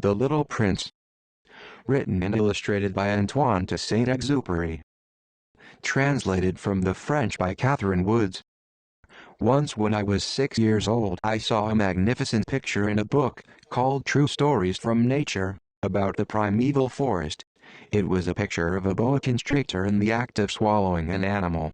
The Little Prince. Written and illustrated by Antoine de Saint Exupery. Translated from the French by Catherine Woods. Once when I was 6 years old, I saw a magnificent picture in a book called True Stories from Nature, about the primeval forest. It was a picture of a boa constrictor in the act of swallowing an animal.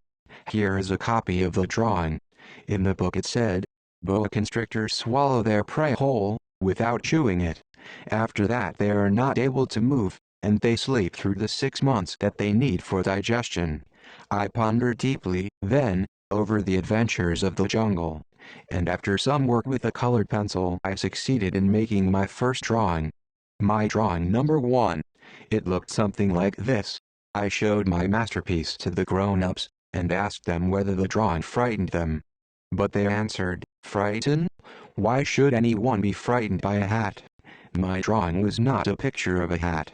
Here is a copy of the drawing. In the book it said, boa constrictors swallow their prey whole, without chewing it. After that they are not able to move, and they sleep through the 6 months that they need for digestion. I pondered deeply, then, over the adventures of the jungle, and after some work with a colored pencil I succeeded in making my first drawing. My drawing number 1. It looked something like this. I showed my masterpiece to the grown-ups, and asked them whether the drawing frightened them. But they answered, "Frighten? Why should anyone be frightened by a hat?" My drawing was not a picture of a hat.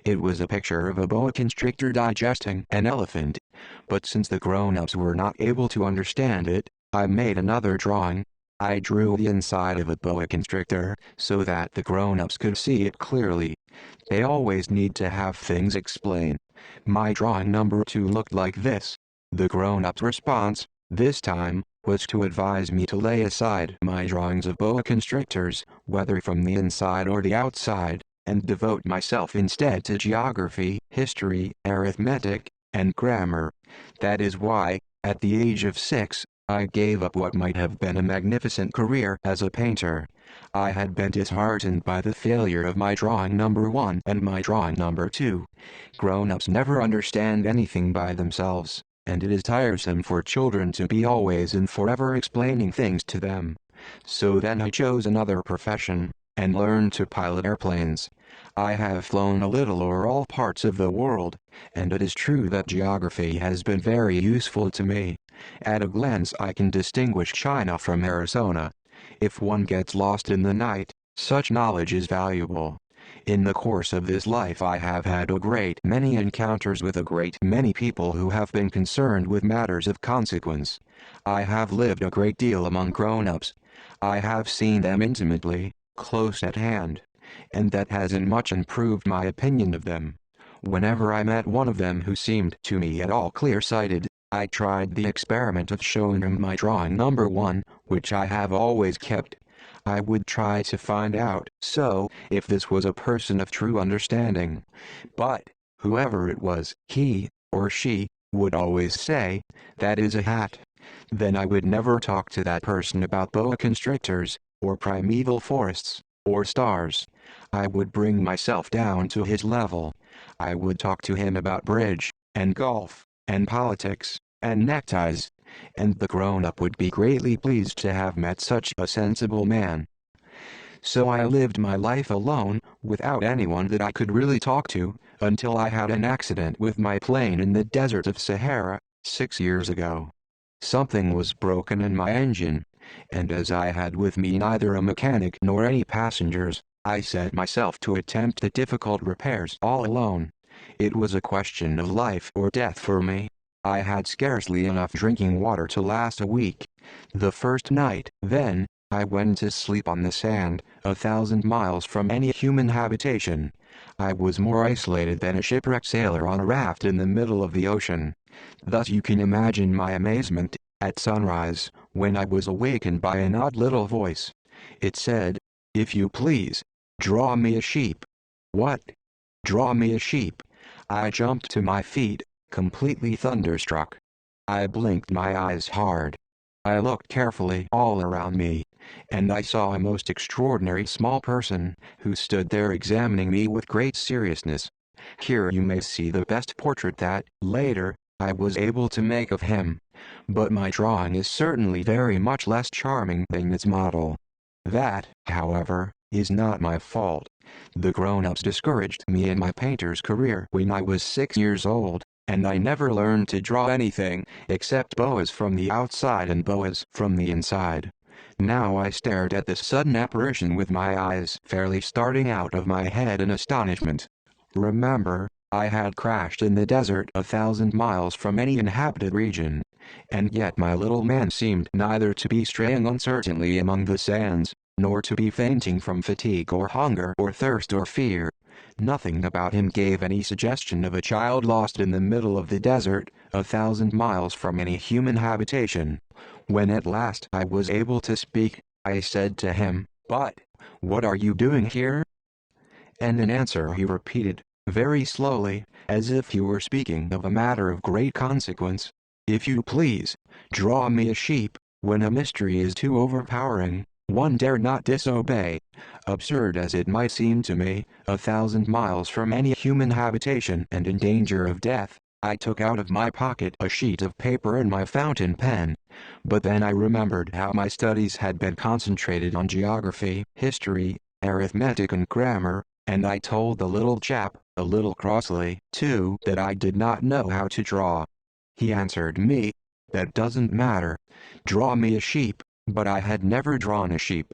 It was a picture of a boa constrictor digesting an elephant. But since the grown-ups were not able to understand it, I made another drawing. I drew the inside of a boa constrictor, so that the grown-ups could see it clearly. They always need to have things explained. My drawing number 2 looked like this. The grown-ups' response, this time, was to advise me to lay aside my drawings of boa constrictors, whether from the inside or the outside, and devote myself instead to geography, history, arithmetic, and grammar. That is why, at the age of 6, I gave up what might have been a magnificent career as a painter. I had been disheartened by the failure of my drawing number 1 and my drawing number 2. Grown-ups never understand anything by themselves, and it is tiresome for children to be always and forever explaining things to them. So then I chose another profession, and learned to pilot airplanes. I have flown a little over all parts of the world, and it is true that geography has been very useful to me. At a glance I can distinguish China from Arizona. If one gets lost in the night, such knowledge is valuable. In the course of this life I have had a great many encounters with a great many people who have been concerned with matters of consequence. I have lived a great deal among grown-ups. I have seen them intimately, close at hand, and that has in much improved my opinion of them. Whenever I met one of them who seemed to me at all clear-sighted, I tried the experiment of showing him my drawing number 1, which I have always kept. I would try to find out, so, if this was a person of true understanding. But, whoever it was, he, or she, would always say, "That is a hat." Then I would never talk to that person about boa constrictors, or primeval forests, or stars. I would bring myself down to his level. I would talk to him about bridge, and golf, and politics, and neckties, and the grown-up would be greatly pleased to have met such a sensible man. So I lived my life alone, without anyone that I could really talk to, until I had an accident with my plane in the desert of Sahara, 6 years ago. Something was broken in my engine, and as I had with me neither a mechanic nor any passengers, I set myself to attempt the difficult repairs all alone. It was a question of life or death for me. I had scarcely enough drinking water to last a week. The first night, then, I went to sleep on the sand, 1,000 miles from any human habitation. I was more isolated than a shipwrecked sailor on a raft in the middle of the ocean. Thus you can imagine my amazement, at sunrise, when I was awakened by an odd little voice. It said, "If you please, draw me a sheep." What? Draw me a sheep? I jumped to my feet, completely thunderstruck. I blinked my eyes hard. I looked carefully all around me, and I saw a most extraordinary small person, who stood there examining me with great seriousness. Here you may see the best portrait that, later, I was able to make of him. But my drawing is certainly very much less charming than its model. That, however, is not my fault. The grown-ups discouraged me in my painter's career when I was 6 years old, and I never learned to draw anything except boas from the outside and boas from the inside. Now I stared at this sudden apparition with my eyes fairly starting out of my head in astonishment. Remember, I had crashed in the desert 1,000 miles from any inhabited region, and yet my little man seemed neither to be straying uncertainly among the sands, nor to be fainting from fatigue or hunger or thirst or fear. Nothing about him gave any suggestion of a child lost in the middle of the desert, 1,000 miles from any human habitation. When at last I was able to speak, I said to him, "But, what are you doing here?" And in answer he repeated, very slowly, as if he were speaking of a matter of great consequence, "If you please, draw me a sheep." When a mystery is too overpowering, one dare not disobey. Absurd as it might seem to me, 1,000 miles from any human habitation and in danger of death, I took out of my pocket a sheet of paper and my fountain pen. But then I remembered how my studies had been concentrated on geography, history, arithmetic and grammar, and I told the little chap, a little crossly, too, that I did not know how to draw. He answered me, "That doesn't matter. Draw me a sheep." But I had never drawn a sheep.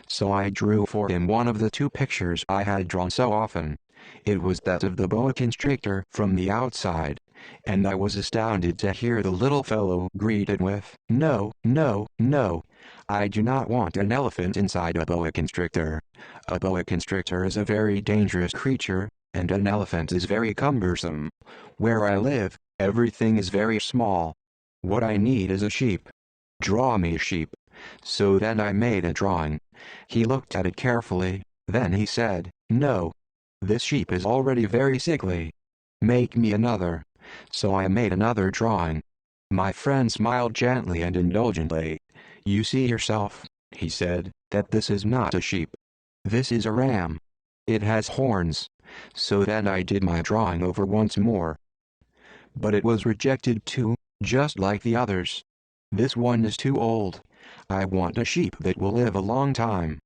So I drew for him one of the two pictures I had drawn so often. It was that of the boa constrictor from the outside, and I was astounded to hear the little fellow greet it with, "No, no, no. I do not want an elephant inside a boa constrictor. A boa constrictor is a very dangerous creature, and an elephant is very cumbersome. Where I live, everything is very small. What I need is a sheep. Draw me a sheep." So then I made a drawing. He looked at it carefully, then he said, "No. This sheep is already very sickly. Make me another." So I made another drawing. My friend smiled gently and indulgently. "You see yourself," he said, "that this is not a sheep. This is a ram. It has horns." So then I did my drawing over once more. But it was rejected too, just like the others. "This one is too old. I want a sheep that will live a long time."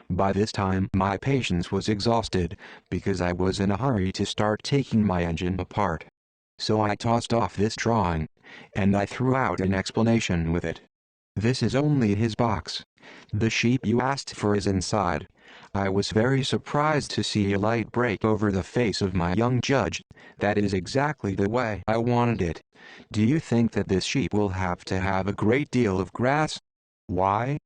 By this time my patience was exhausted, because I was in a hurry to start taking my engine apart. So I tossed off this drawing, and I threw out an explanation with it. "This is only his box. The sheep you asked for is inside." I was very surprised to see a light break over the face of my young judge. "That is exactly the way I wanted it. Do you think that this sheep will have to have a great deal of grass?" "Why?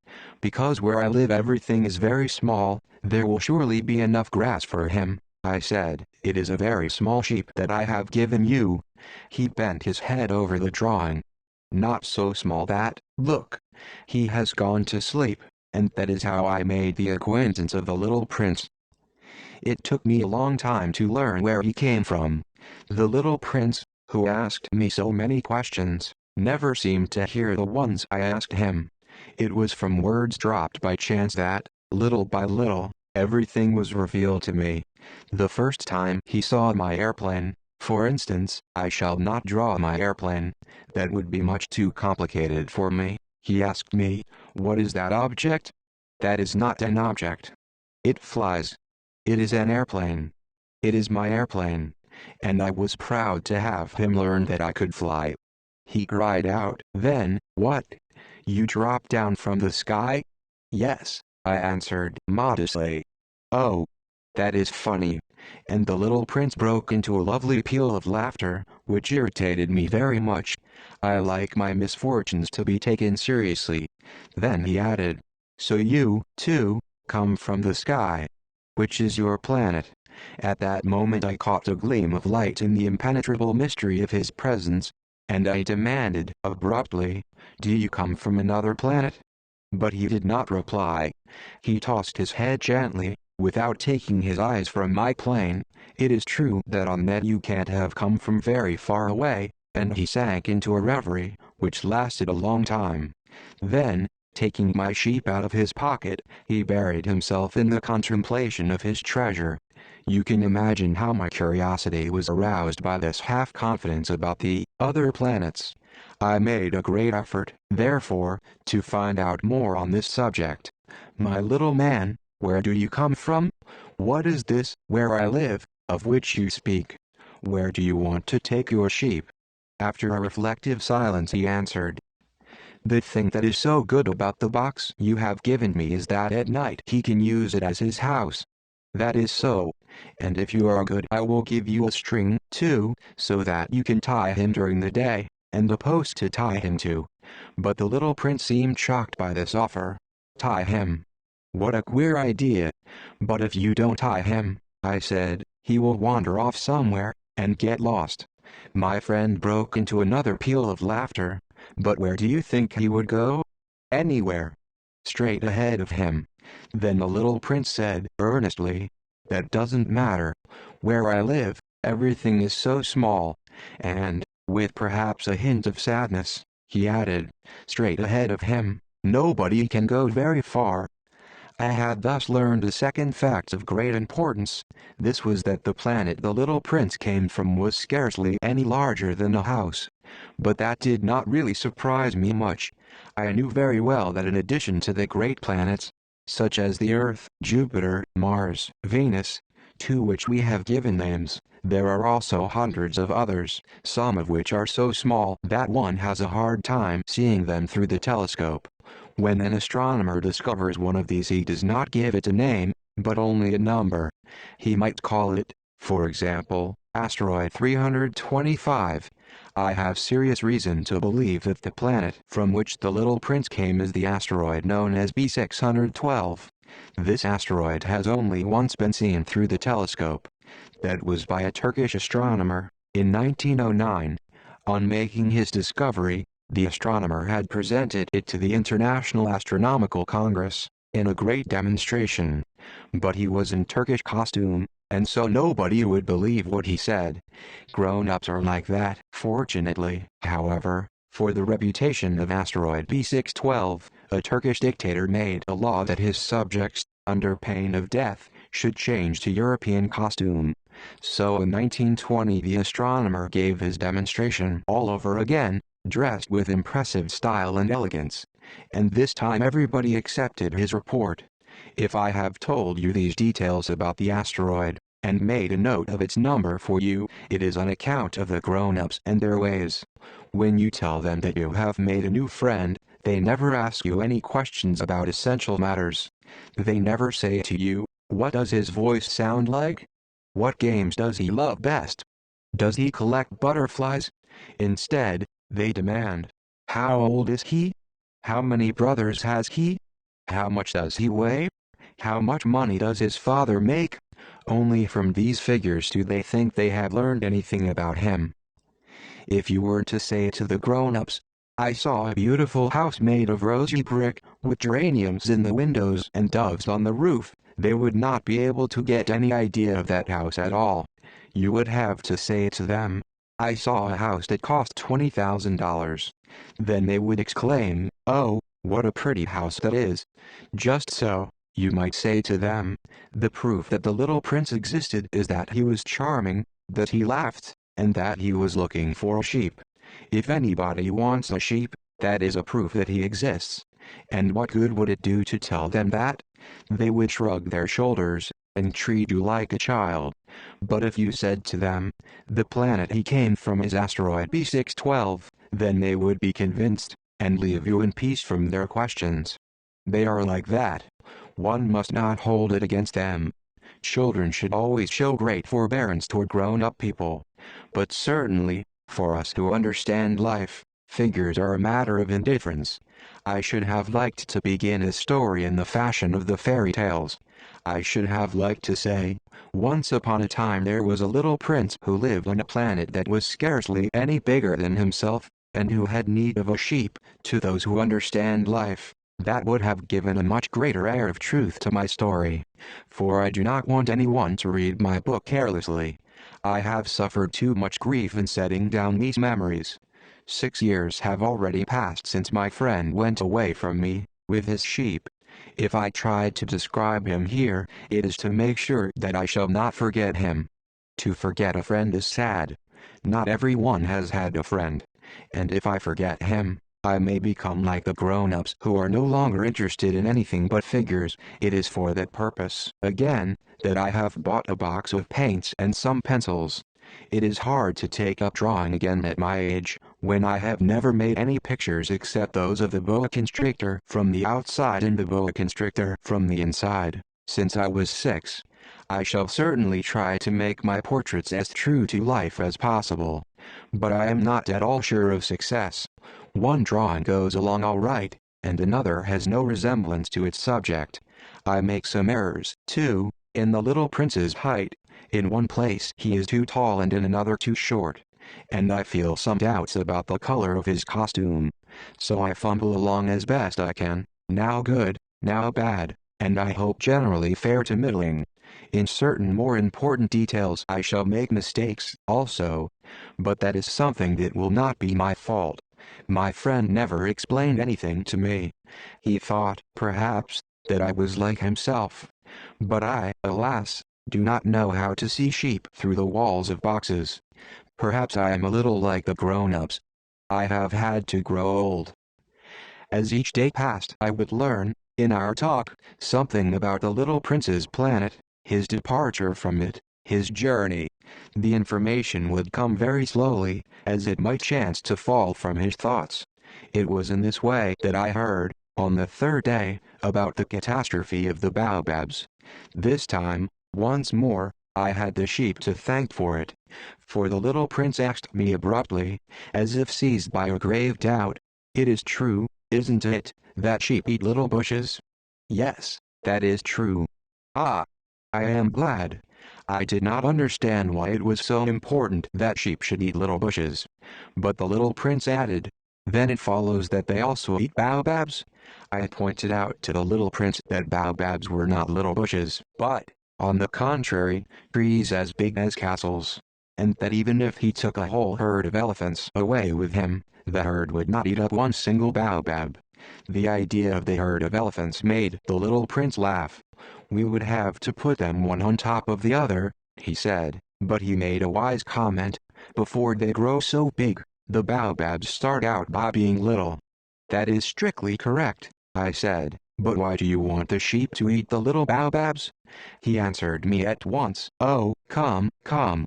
Because where I live everything is very small, there will surely be enough grass for him," I said. "It is a very small sheep that I have given you." He bent his head over the drawing. "Not so small that, look, he has gone to sleep." And that is how I made the acquaintance of the little prince. It took me a long time to learn where he came from. The little prince, who asked me so many questions, never seemed to hear the ones I asked him. It was from words dropped by chance that, little by little, everything was revealed to me. The first time he saw my airplane, for instance, "I shall not draw my airplane. That would be much too complicated for me," he asked me. "What is that object?" "That is not an object. It flies. It is an airplane. It is my airplane." And I was proud to have him learn that I could fly. He cried out, "Then, what? You dropped down from the sky?" "Yes," I answered modestly. "Oh, that is funny." And the little prince broke into a lovely peal of laughter, which irritated me very much. I like my misfortunes to be taken seriously. Then he added, "So you, too, come from the sky? Which is your planet?" At that moment I caught a gleam of light in the impenetrable mystery of his presence, and I demanded, abruptly, "Do you come from another planet?" But he did not reply. He tossed his head gently, without taking his eyes from my plane. "It is true that on that you can't have come from very far away," and he sank into a reverie, which lasted a long time. Then, taking my sheep out of his pocket, he buried himself in the contemplation of his treasure. You can imagine how my curiosity was aroused by this half-confidence about the other planets. I made a great effort, therefore, to find out more on this subject. "My little man, where do you come from? What is this, where I live, of which you speak? Where do you want to take your sheep?" After a reflective silence he answered, "The thing that is so good about the box you have given me is that at night he can use it as his house." "That is so. And if you are good I will give you a string, too, so that you can tie him during the day, and a post to tie him to." But the little prince seemed shocked by this offer. "Tie him? What a queer idea. But if you don't tie him, I said, he will wander off somewhere, and get lost. My friend broke into another peal of laughter. But where do you think he would go? Anywhere. Straight ahead of him. Then the little prince said earnestly, that doesn't matter. Where I live, everything is so small. And, with perhaps a hint of sadness, he added, straight ahead of him, nobody can go very far. I had thus learned a second fact of great importance. This was that the planet the little prince came from was scarcely any larger than a house. But that did not really surprise me much. I knew very well that in addition to the great planets, such as the Earth, Jupiter, Mars, Venus, to which we have given names, there are also hundreds of others, some of which are so small that one has a hard time seeing them through the telescope. When an astronomer discovers one of these, he does not give it a name, but only a number. He might call it, for example, asteroid 325. I have serious reason to believe that the planet from which the little prince came is the asteroid known as B612. This asteroid has only once been seen through the telescope. That was by a Turkish astronomer, in 1909. On making his discovery, the astronomer had presented it to the International Astronomical Congress, in a great demonstration. But he was in Turkish costume, and so nobody would believe what he said. Grown-ups are like that. Fortunately, however, for the reputation of asteroid B612, a Turkish dictator made a law that his subjects, under pain of death, should change to European costume. So in 1920 the astronomer gave his demonstration all over again, dressed with impressive style and elegance. And this time everybody accepted his report. If I have told you these details about the asteroid, and made a note of its number for you, it is on account of the grown-ups and their ways. When you tell them that you have made a new friend, they never ask you any questions about essential matters. They never say to you, what does his voice sound like? What games does he love best? Does he collect butterflies? Instead, they demand, how old is he? How many brothers has he? How much does he weigh? How much money does his father make? Only from these figures do they think they have learned anything about him. If you were to say to the grown-ups, I saw a beautiful house made of rosy brick, with geraniums in the windows and doves on the roof, they would not be able to get any idea of that house at all. You would have to say to them, I saw a house that cost $20,000. Then they would exclaim, oh, what a pretty house that is. Just so, you might say to them, the proof that the little prince existed is that he was charming, that he laughed, and that he was looking for a sheep. If anybody wants a sheep, that is a proof that he exists. And what good would it do to tell them that? They would shrug their shoulders, and treat you like a child. But if you said to them, the planet he came from is asteroid B612, then they would be convinced, and leave you in peace from their questions. They are like that. One must not hold it against them. Children should always show great forbearance toward grown-up people. But certainly, for us who understand life, figures are a matter of indifference. I should have liked to begin a story in the fashion of the fairy tales. I should have liked to say, once upon a time there was a little prince who lived on a planet that was scarcely any bigger than himself, and who had need of a sheep. To those who understand life, that would have given a much greater air of truth to my story. For I do not want anyone to read my book carelessly. I have suffered too much grief in setting down these memories. 6 years have already passed since my friend went away from me, with his sheep. If I try to describe him here, it is to make sure that I shall not forget him. To forget a friend is sad. Not everyone has had a friend. And if I forget him, I may become like the grown-ups who are no longer interested in anything but figures. It is for that purpose, again, that I have bought a box of paints and some pencils. It is hard to take up drawing again at my age, when I have never made any pictures except those of the boa constrictor from the outside and the boa constrictor from the inside, since I was 6. I shall certainly try to make my portraits as true to life as possible. But I am not at all sure of success. One drawing goes along all right, and another has no resemblance to its subject. I make some errors, too, in the little prince's height. In one place he is too tall and in another too short. And I feel some doubts about the color of his costume. So I fumble along as best I can, now good, now bad, and I hope generally fair to middling. In certain more important details I shall make mistakes also, but that is something that will not be my fault. My friend never explained anything to me. He thought, perhaps, that I was like himself. But I, alas, do not know how to see sheep through the walls of boxes. Perhaps I am a little like the grown-ups. I have had to grow old. As each day passed, I would learn, in our talk, something about the little prince's planet, his departure from it, his journey. The information would come very slowly, as it might chance to fall from his thoughts. It was in this way that I heard, on the third day, about the catastrophe of the Baobabs. This time, once more, I had the sheep to thank for it. For the little prince asked me abruptly, as if seized by a grave doubt, "It is true, isn't it, that sheep eat little bushes?" "Yes, that is true." "Ah! I am glad." I did not understand why it was so important that sheep should eat little bushes. But the little prince added, "Then it follows that they also eat baobabs?" I pointed out to the little prince that baobabs were not little bushes, but, on the contrary, trees as big as castles. And that even if he took a whole herd of elephants away with him, the herd would not eat up one single baobab. The idea of the herd of elephants made the little prince laugh. "We would have to put them one on top of the other," he said, but he made a wise comment. "Before they grow so big, the baobabs start out by being little." "That is strictly correct," I said, "but why do you want the sheep to eat the little baobabs?" He answered me at once, "Oh, come, come,"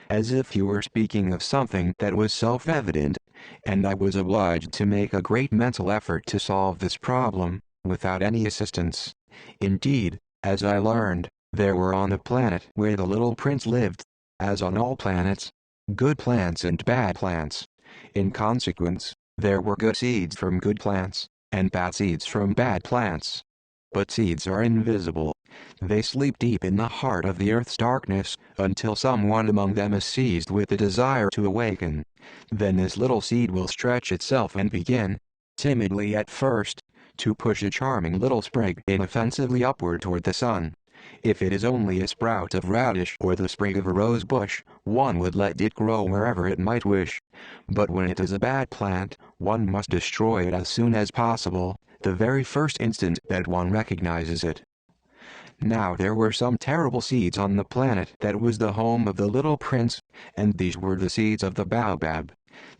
as if he were speaking of something that was self-evident, and I was obliged to make a great mental effort to solve this problem, without any assistance. Indeed, as I learned, there were on the planet where the little prince lived, as on all planets, good plants and bad plants. In consequence, there were good seeds from good plants, and bad seeds from bad plants. But seeds are invisible. They sleep deep in the heart of the earth's darkness, until someone among them is seized with the desire to awaken. Then this little seed will stretch itself and begin, timidly at first, to push a charming little sprig inoffensively upward toward the sun. If it is only a sprout of radish or the sprig of a rose bush, one would let it grow wherever it might wish. But when it is a bad plant, one must destroy it as soon as possible, the very first instant that one recognizes it. Now there were some terrible seeds on the planet that was the home of the little prince, and these were the seeds of the baobab.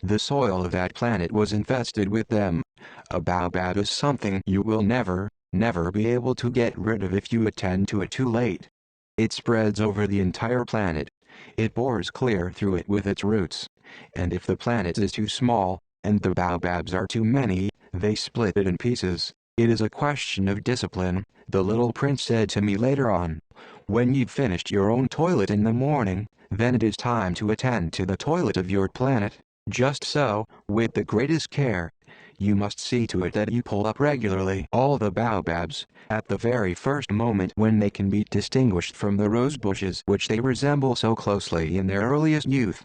The soil of that planet was infested with them. A baobab is something you will never, never be able to get rid of if you attend to it too late. It spreads over the entire planet. It bores clear through it with its roots. And if the planet is too small, and the baobabs are too many, they split it in pieces. "It is a question of discipline," the little prince said to me later on. "When you've finished your own toilet in the morning, then it is time to attend to the toilet of your planet. Just so, with the greatest care, you must see to it that you pull up regularly all the baobabs, at the very first moment when they can be distinguished from the rose bushes which they resemble so closely in their earliest youth.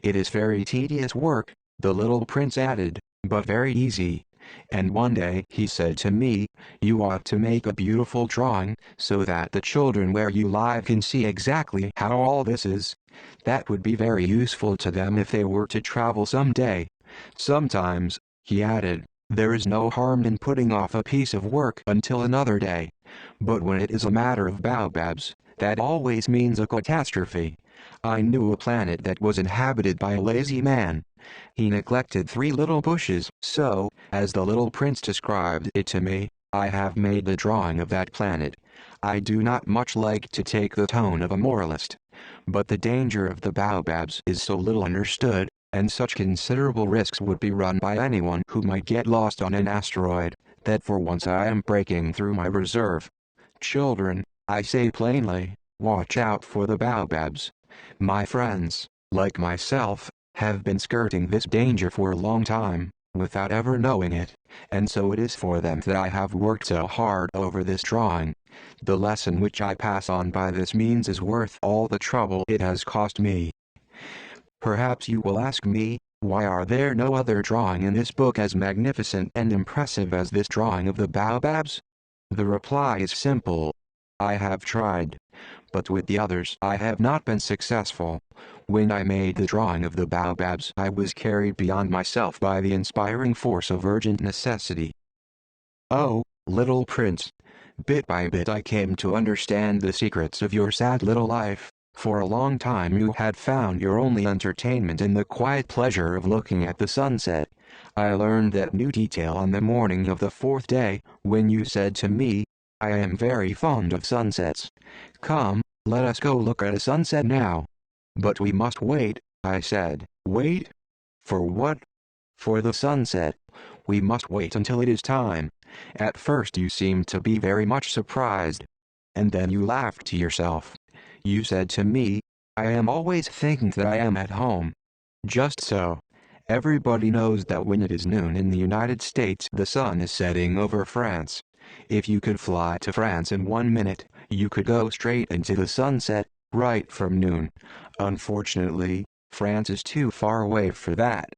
It is very tedious work," the little prince added, "but very easy. And one day he said to me, 'You ought to make a beautiful drawing, so that the children where you live can see exactly how all this is. That would be very useful to them if they were to travel some day. Sometimes,' he added, 'there is no harm in putting off a piece of work until another day. But when it is a matter of baobabs, that always means a catastrophe.' I knew a planet that was inhabited by a lazy man. He neglected 3 little bushes, so, as the little prince described it to me, I have made the drawing of that planet. I do not much like to take the tone of a moralist. But the danger of the baobabs is so little understood, and such considerable risks would be run by anyone who might get lost on an asteroid, that for once I am breaking through my reserve. Children, I say plainly, watch out for the baobabs. My friends, like myself, have been skirting this danger for a long time, without ever knowing it, and so it is for them that I have worked so hard over this drawing. The lesson which I pass on by this means is worth all the trouble it has cost me. Perhaps you will ask me, why are there no other drawing in this book as magnificent and impressive as this drawing of the baobabs? The reply is simple. I have tried, but with the others I have not been successful. When I made the drawing of the baobabs, I was carried beyond myself by the inspiring force of urgent necessity. Oh, little prince, bit by bit I came to understand the secrets of your sad little life. For a long time you had found your only entertainment in the quiet pleasure of looking at the sunset. I learned that new detail on the morning of the 4th day, when you said to me, I am very fond of sunsets. Come, let us go look at a sunset now. But we must wait, I said. Wait? For what? For the sunset. We must wait until it is time. At first you seemed to be very much surprised. And then you laughed to yourself. You said to me, I am always thinking that I am at home. Just so. Everybody knows that when it is noon in the United States, the sun is setting over France. If you could fly to France in 1 minute, you could go straight into the sunset, right from noon. Unfortunately, France is too far away for that.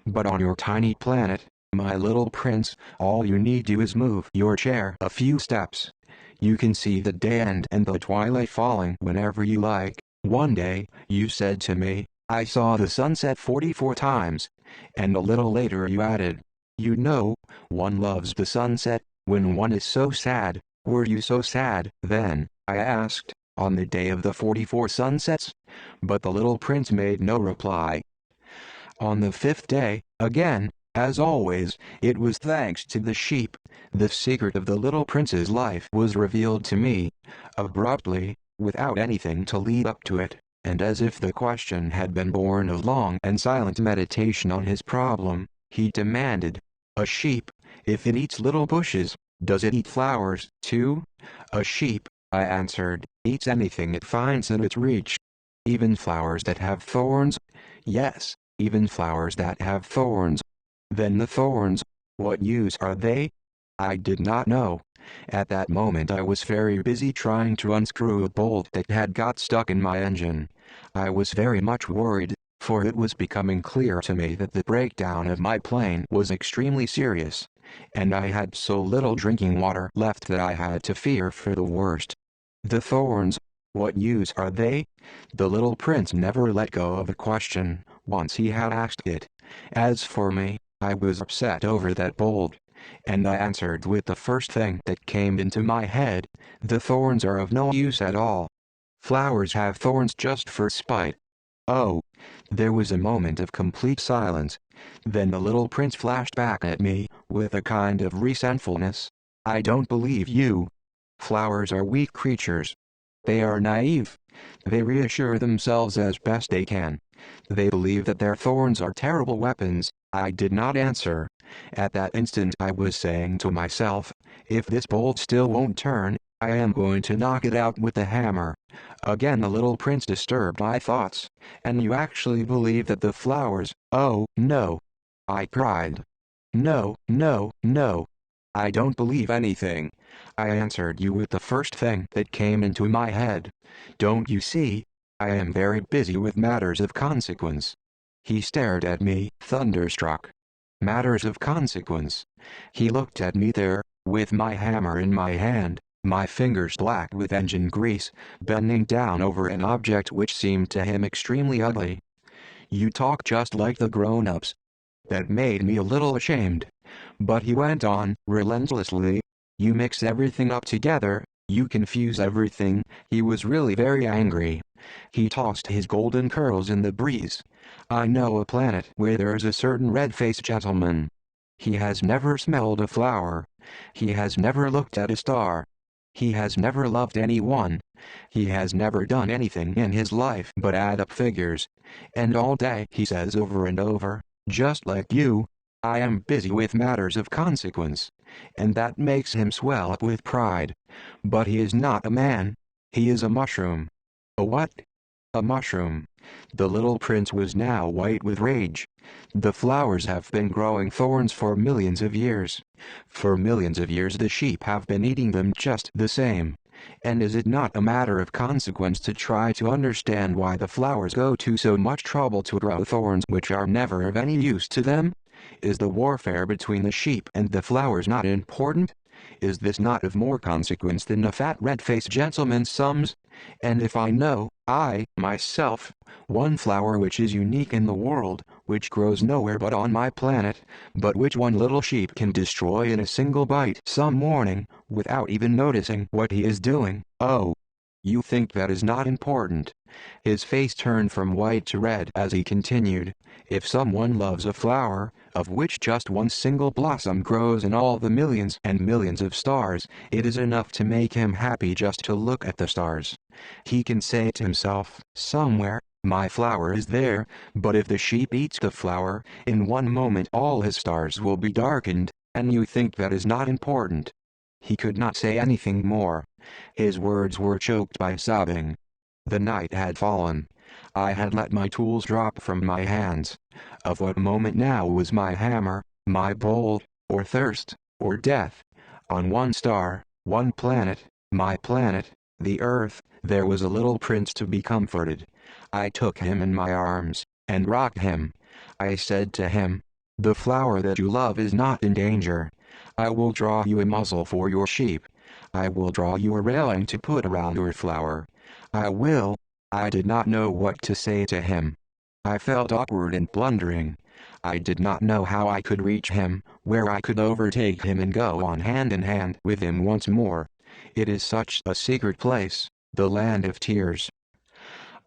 But on your tiny planet, my little prince, all you need do is move your chair a few steps. You can see the day end and the twilight falling whenever you like. One day, you said to me, I saw the sunset 44 times. And a little later you added, you know, one loves the sunset when one is so sad. Were you so sad then? I asked, on the day of the 44 sunsets? But the little prince made no reply. On the 5th day, again, as always, it was thanks to the sheep. The secret of the little prince's life was revealed to me, abruptly, without anything to lead up to it, and as if the question had been born of long and silent meditation on his problem, he demanded, a sheep, if it eats little bushes, does it eat flowers, too? A sheep, I answered, eats anything it finds in its reach. Even flowers that have thorns? Yes, even flowers that have thorns. Then the thorns, what use are they? I did not know. At that moment I was very busy trying to unscrew a bolt that had got stuck in my engine. I was very much worried, for it was becoming clear to me that the breakdown of my plane was extremely serious, and I had so little drinking water left that I had to fear for the worst. The thorns, what use are they? The little prince never let go of the question, once he had asked it. As for me, I was upset over that bolt, and I answered with the first thing that came into my head, the thorns are of no use at all. Flowers have thorns just for spite. Oh, there was a moment of complete silence. Then the little prince flashed back at me, with a kind of resentfulness. I don't believe you. Flowers are weak creatures. They are naive. They reassure themselves as best they can. They believe that their thorns are terrible weapons. I did not answer. At that instant I was saying to myself, if this bolt still won't turn, I am going to knock it out with a hammer. Again the little prince disturbed my thoughts. And you actually believe that the flowers— Oh, no! I cried. No, no, no. I don't believe anything. I answered you with the first thing that came into my head. Don't you see? I am very busy with matters of consequence. He stared at me, thunderstruck. Matters of consequence. He looked at me there, with my hammer in my hand, my fingers black with engine grease, bending down over an object which seemed to him extremely ugly. You talk just like the grown-ups. That made me a little ashamed. But he went on, relentlessly. You mix everything up together, you confuse everything. He was really very angry. He tossed his golden curls in the breeze. I know a planet where there is a certain red-faced gentleman. He has never smelled a flower. He has never looked at a star. He has never loved anyone. He has never done anything in his life but add up figures. And all day he says over and over, just like you, I am busy with matters of consequence. And that makes him swell up with pride. But he is not a man. He is a mushroom. A what? A mushroom. The little prince was now white with rage. The flowers have been growing thorns for millions of years. For millions of years the sheep have been eating them just the same. And is it not a matter of consequence to try to understand why the flowers go to so much trouble to grow thorns which are never of any use to them? Is the warfare between the sheep and the flowers not important? Is this not of more consequence than a fat red-faced gentleman's sums? And if I know, I, myself, one flower which is unique in the world, which grows nowhere but on my planet, but which one little sheep can destroy in a single bite some morning, without even noticing what he is doing, oh, you think that is not important? His face turned from white to red as he continued. If someone loves a flower, of which just one single blossom grows in all the millions and millions of stars, it is enough to make him happy just to look at the stars. He can say to himself, somewhere, my flower is there, but if the sheep eats the flower, in one moment all his stars will be darkened, and you think that is not important. He could not say anything more. His words were choked by sobbing. The night had fallen. I had let my tools drop from my hands. Of what moment now was my hammer, my bowl, or thirst, or death? On one star, one planet, my planet, the earth, there was a little prince to be comforted. I took him in my arms, and rocked him. I said to him, the flower that you love is not in danger. I will draw you a muzzle for your sheep. I will draw you a railing to put around your flower. I did not know what to say to him. I felt awkward and blundering. I did not know how I could reach him, where I could overtake him and go on hand in hand with him once more. It is such a secret place, the land of tears.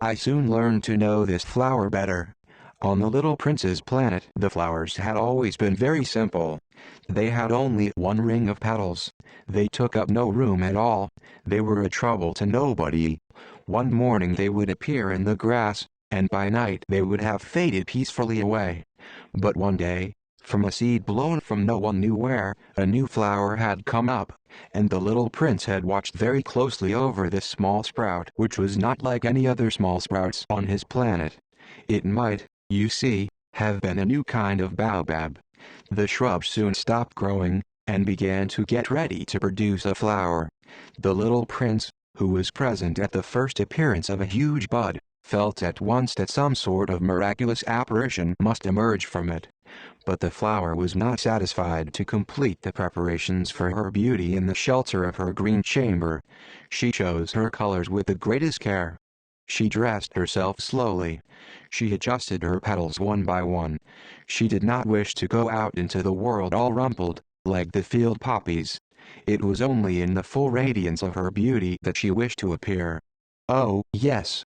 I soon learned to know this flower better. On the little prince's planet the flowers had always been very simple. They had only one ring of petals. They took up no room at all. They were a trouble to nobody. One morning they would appear in the grass, and by night they would have faded peacefully away. But one day, from a seed blown from no one knew where, a new flower had come up, and the little prince had watched very closely over this small sprout, which was not like any other small sprouts on his planet. It might, you see, have been a new kind of baobab. The shrub soon stopped growing, and began to get ready to produce a flower. The little prince, who was present at the first appearance of a huge bud, felt at once that some sort of miraculous apparition must emerge from it. But the flower was not satisfied to complete the preparations for her beauty in the shelter of her green chamber. She chose her colors with the greatest care. She dressed herself slowly. She adjusted her petals one by one. She did not wish to go out into the world all rumpled, like the field poppies. It was only in the full radiance of her beauty that she wished to appear. Oh, yes.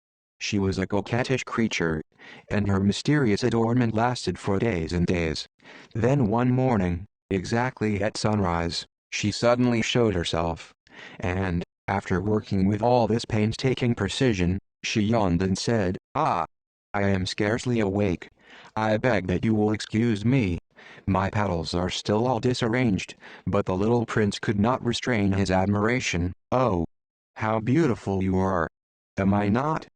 She was a coquettish creature, and her mysterious adornment lasted for days and days. Then one morning, exactly at sunrise, she suddenly showed herself. And, after working with all this painstaking precision, she yawned and said, "Ah! I am scarcely awake. I beg that you will excuse me. My petals are still all disarranged." But the little prince could not restrain his admiration. "Oh! How beautiful you are! Am I not?"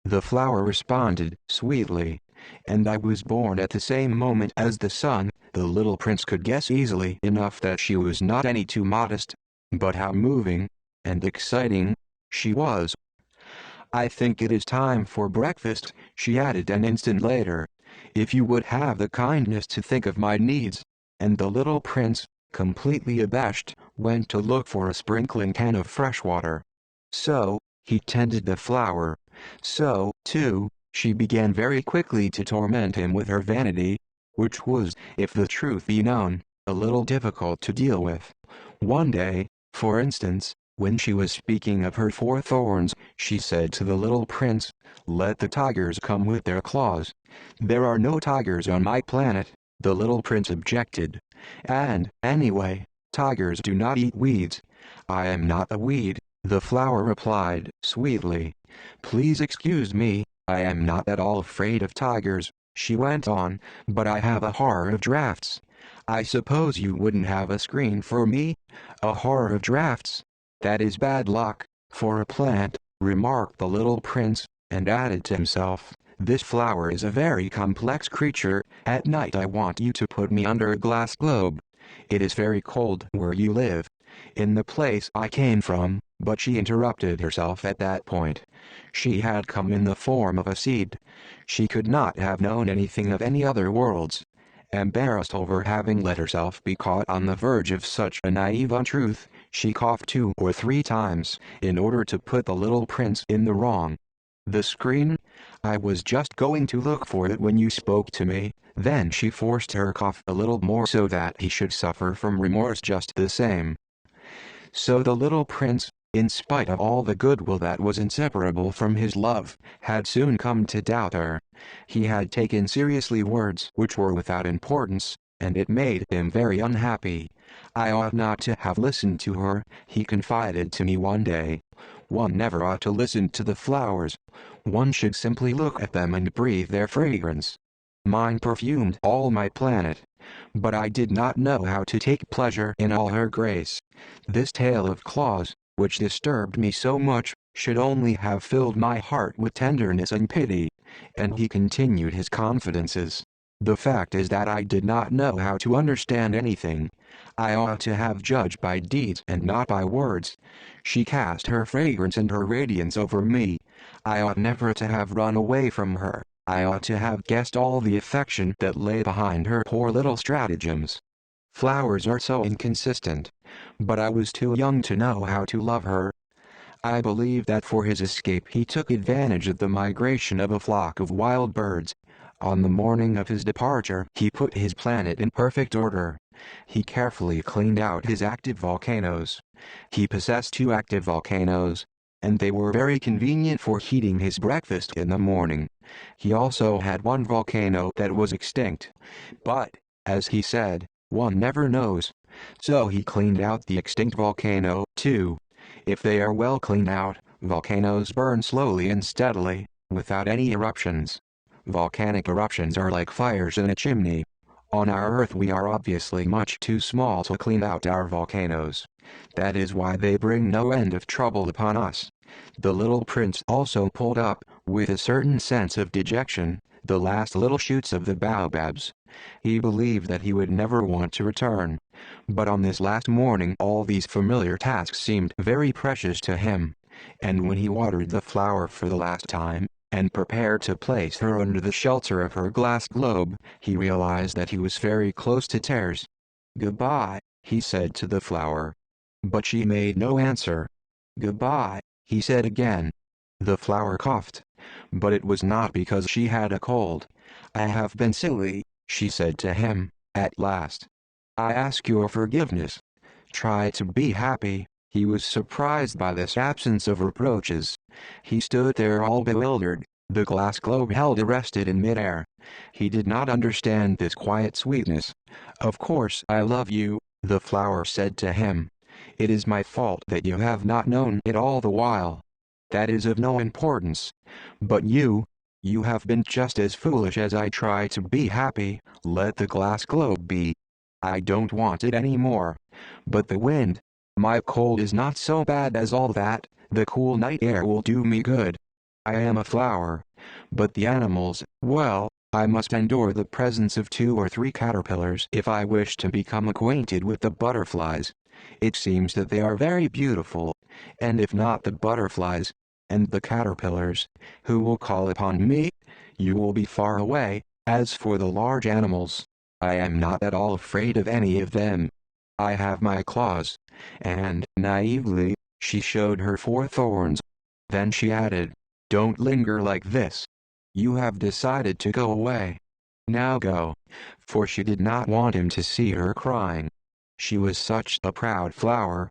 The flower responded, sweetly. "And I was born at the same moment as the sun." The little prince could guess easily enough that she was not any too modest. But how moving, and exciting, she was. "I think it is time for breakfast," she added an instant later. "If you would have the kindness to think of my needs." And the little prince, completely abashed, went to look for a sprinkling can of fresh water. So, he tended the flower. So, too, she began very quickly to torment him with her vanity, which was, if the truth be known, a little difficult to deal with. One day, for instance, when she was speaking of her 4 thorns, she said to the little prince, "Let the tigers come with their claws." "There are no tigers on my planet," the little prince objected. "And, anyway, tigers do not eat weeds." "I am not a weed," the flower replied, sweetly. "Please excuse me, I am not at all afraid of tigers," she went on, "but I have a horror of drafts. I suppose you wouldn't have a screen for me?" "A horror of drafts? That is bad luck, for a plant," remarked the little prince. and added to himself, "This flower is a very complex creature. At night I want you to put me under a glass globe. It is very cold where you live, in the place I came from." But she interrupted herself at that point. She had come in the form of a seed. She could not have known anything of any other worlds. Embarrassed over having let herself be caught on the verge of such a naive untruth, she coughed 2 or 3 times, in order to put the little prince in the wrong. "The screen? I was just going to look for it when you spoke to me." Then she forced her cough a little more so that he should suffer from remorse just the same. So the little prince, in spite of all the goodwill that was inseparable from his love, had soon come to doubt her. He had taken seriously words which were without importance, and it made him very unhappy. "I ought not to have listened to her," he confided to me one day. "One never ought to listen to the flowers. One should simply look at them and breathe their fragrance. Mine perfumed all my planet, but I did not know how to take pleasure in all her grace. This tale of claws, which disturbed me so much, should only have filled my heart with tenderness and pity." And he continued his confidences. "The fact is that I did not know how to understand anything. I ought to have judged by deeds and not by words. She cast her fragrance and her radiance over me. I ought never to have run away from her. I ought to have guessed all the affection that lay behind her poor little stratagems. Flowers are so inconsistent. But I was too young to know how to love her. I believe that for his escape he took advantage of the migration of a flock of wild birds. On the morning of his departure, he put his planet in perfect order. He carefully cleaned out his active volcanoes. He possessed 2 active volcanoes, and they were very convenient for heating his breakfast in the morning. He also had 1 volcano that was extinct. But, as he said, one never knows. So he cleaned out the extinct volcano, too. If they are well cleaned out, volcanoes burn slowly and steadily, without any eruptions. Volcanic eruptions are like fires in a chimney. On our Earth we are obviously much too small to clean out our volcanoes. That is why they bring no end of trouble upon us. The little prince also pulled up, with a certain sense of dejection, the last little shoots of the baobabs. He believed that he would never want to return. But on this last morning all these familiar tasks seemed very precious to him. And when he watered the flower for the last time, and prepared to place her under the shelter of her glass globe, he realized that he was very close to tears. "Goodbye," he said to the flower. But she made no answer. "Goodbye," he said again. The flower coughed. But it was not because she had a cold. "I have been silly," she said to him, at last. "I ask your forgiveness. Try to be happy." He was surprised by this absence of reproaches. He stood there all bewildered, the glass globe held arrested in midair. He did not understand this quiet sweetness. "Of course I love you," the flower said to him. "It is my fault that you have not known it all the while. That is of no importance. But you have been just as foolish as I try to be happy. Let the glass globe be. I don't want it any more. But the wind, my cold is not so bad as all that. The cool night air will do me good. I am a flower. But the animals, well, I must endure the presence of 2 or 3 caterpillars if I wish to become acquainted with the butterflies. It seems that they are very beautiful, and if not the butterflies, and the caterpillars, who will call upon me? You will be far away. As for the large animals, I am not at all afraid of any of them. I have my claws." And, naively, she showed her 4 thorns. Then she added, "Don't linger like this. You have decided to go away. Now go." For she did not want him to see her crying. She was such a proud flower.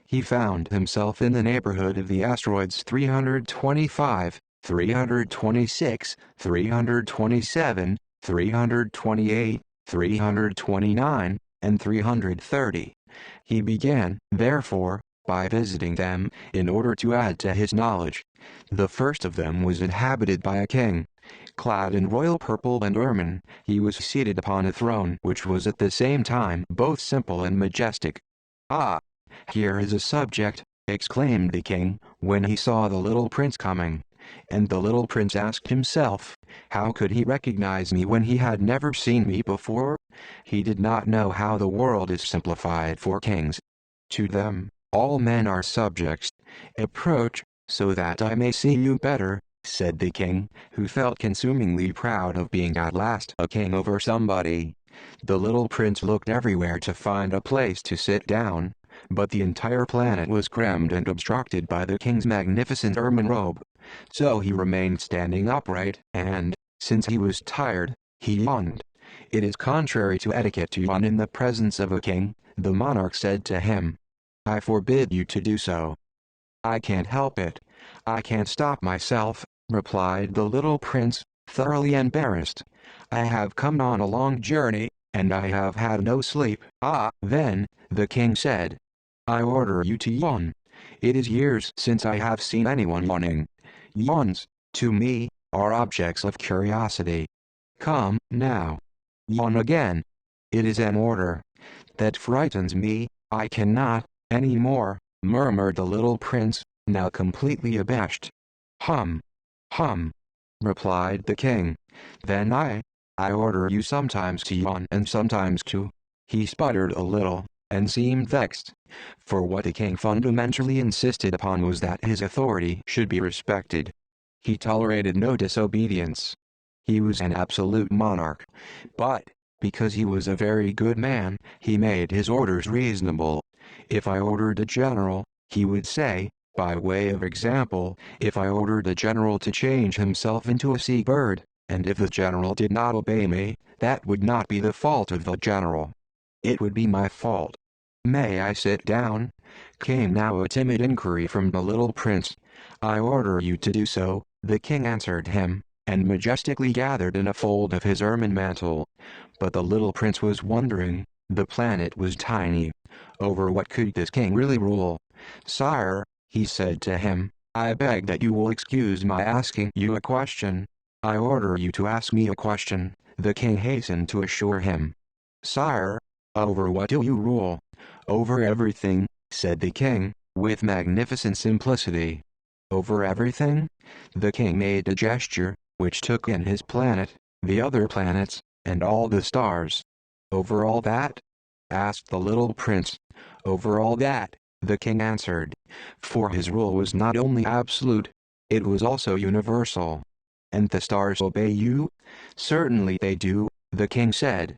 He found himself in the neighborhood of the asteroids 325, 326, 327, 328, 329, and 330. He began, therefore, by visiting them, in order to add to his knowledge. The first of them was inhabited by a king. Clad in royal purple and ermine, he was seated upon a throne which was at the same time both simple and majestic. "Ah! Here is a subject," exclaimed the king, when he saw the little prince coming. And the little prince asked himself, how could he recognize me when he had never seen me before? He did not know how the world is simplified for kings. To them, all men are subjects. Approach, so that I may see you better, said the king, who felt consumingly proud of being at last a king over somebody. The little prince looked everywhere to find a place to sit down, but the entire planet was crammed and obstructed by the king's magnificent ermine robe. So he remained standing upright, and, since he was tired, he yawned. It is contrary to etiquette to yawn in the presence of a king, the monarch said to him. I forbid you to do so. I can't help it. I can't stop myself, replied the little prince, thoroughly embarrassed. I have come on a long journey, and I have had no sleep. Ah, then, the king said. I order you to yawn. It is years since I have seen anyone yawning. Yawns, to me, are objects of curiosity. Come, now. Yawn again. It is an order. That frightens me, I cannot, any more, murmured the little prince, now completely abashed. Hum. Hum. Replied the king. Then I order you sometimes to yawn and sometimes to. He sputtered a little, and seemed vexed. For what the king fundamentally insisted upon was that his authority should be respected. He tolerated no disobedience. He was an absolute monarch. But, because he was a very good man, he made his orders reasonable. If I ordered a general, he would say, by way of example, if I ordered a general to change himself into a seabird, and if the general did not obey me, that would not be the fault of the general. It would be my fault. May I sit down? Came now a timid inquiry from the little prince. I order you to do so, the king answered him, and majestically gathered in a fold of his ermine mantle. But the little prince was wondering. The planet was tiny. Over what could this king really rule? Sire, he said to him, I beg that you will excuse my asking you a question. I order you to ask me a question, the king hastened to assure him. Sire, over what do you rule? Over everything, said the king, with magnificent simplicity. Over everything? The king made a gesture, which took in his planet, the other planets, and all the stars. Over all that? Asked the little prince. Over all that, the king answered. For his rule was not only absolute, it was also universal. And the stars obey you? Certainly they do, the king said.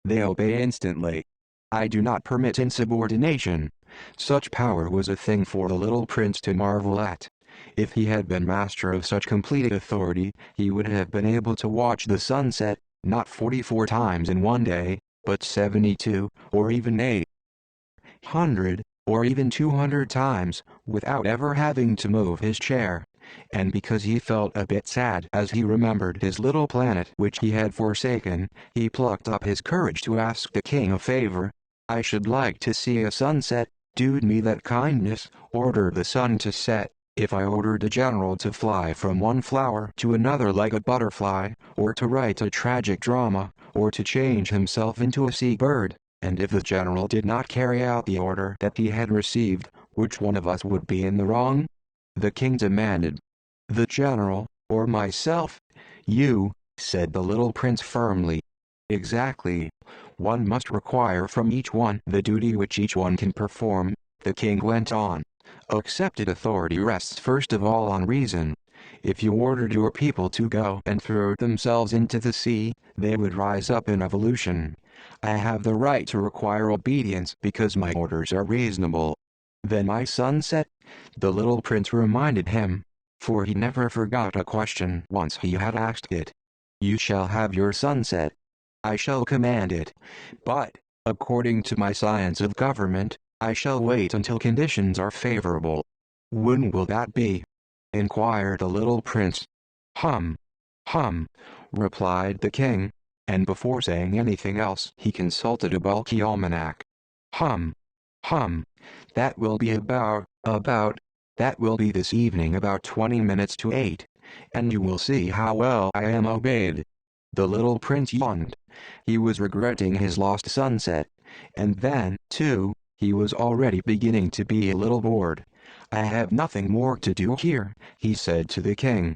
They obey instantly. I do not permit insubordination. Such power was a thing for the little prince to marvel at. If he had been master of such complete authority, he would have been able to watch the sunset, not 44 times in one day, but 72, or even 800, or even 200 times, without ever having to move his chair. And because he felt a bit sad as he remembered his little planet which he had forsaken, he plucked up his courage to ask the king a favor. I should like to see a sunset. Do me that kindness, order the sun to set. If I ordered a general to fly from one flower to another like a butterfly, or to write a tragic drama, or to change himself into a seabird, and if the general did not carry out the order that he had received, which one of us would be in the wrong? The king demanded. The general, or myself? You, said the little prince firmly. Exactly. One must require from each one the duty which each one can perform, the king went on. Accepted authority rests first of all on reason. If you ordered your people to go and throw themselves into the sea, they would rise up in revolution. I have the right to require obedience because my orders are reasonable. Then my sunset? The little prince reminded him, for he never forgot a question once he had asked it. You shall have your sunset. I shall command it. But, according to my science of government, I shall wait until conditions are favorable. When will that be? Inquired the little prince. Hum. Hum, replied the king, and before saying anything else he consulted a bulky almanac. Hum. Hum. That will be that will be this evening about 20 minutes to 8, and you will see how well I am obeyed. The little prince yawned. He was regretting his lost sunset, and then, too, he was already beginning to be a little bored. "I have nothing more to do here," he said to the king,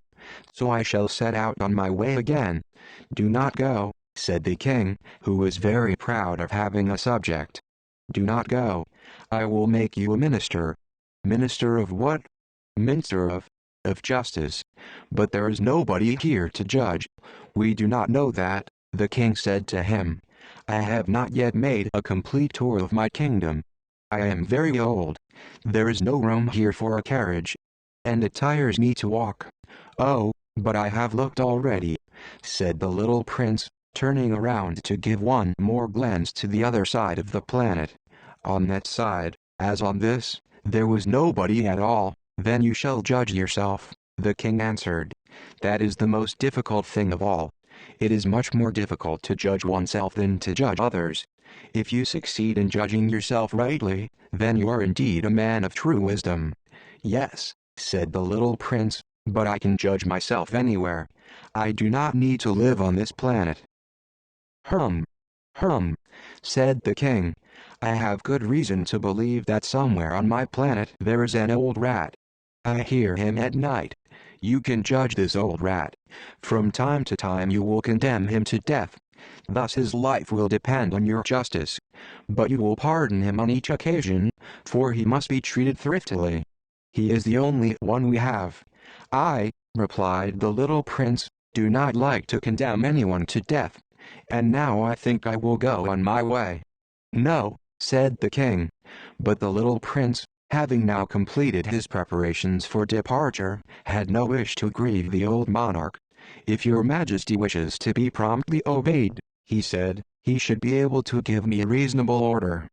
"so I shall set out on my way again." "Do not go," said the king, who was very proud of having a subject. "Do not go. I will make you a minister." "Minister of what?" "Minister of justice. But there is nobody here to judge." "We do not know that," the king said to him. "I have not yet made a complete tour of my kingdom. I am very old. There is no room here for a carriage, and it tires me to walk." "Oh, but I have looked already," said the little prince, turning around to give one more glance to the other side of the planet. On that side, as on this, there was nobody at all. "Then you shall judge yourself," the king answered. "That is the most difficult thing of all. It is much more difficult to judge oneself than to judge others. If you succeed in judging yourself rightly, then you are indeed a man of true wisdom." "Yes," said the little prince, "but I can judge myself anywhere. I do not need to live on this planet." "Hum, hum," said the king. "I have good reason to believe that somewhere on my planet there is an old rat. I hear him at night. You can judge this old rat. From time to time you will condemn him to death. Thus his life will depend on your justice. But you will pardon him on each occasion, for he must be treated thriftily. He is the only one we have." "I," replied the little prince, "do not like to condemn anyone to death. And now I think I will go on my way." "No," said the king. But the little prince, having now completed his preparations for departure, had no wish to grieve the old monarch. "If your majesty wishes to be promptly obeyed," he said, "he should be able to give me a reasonable order.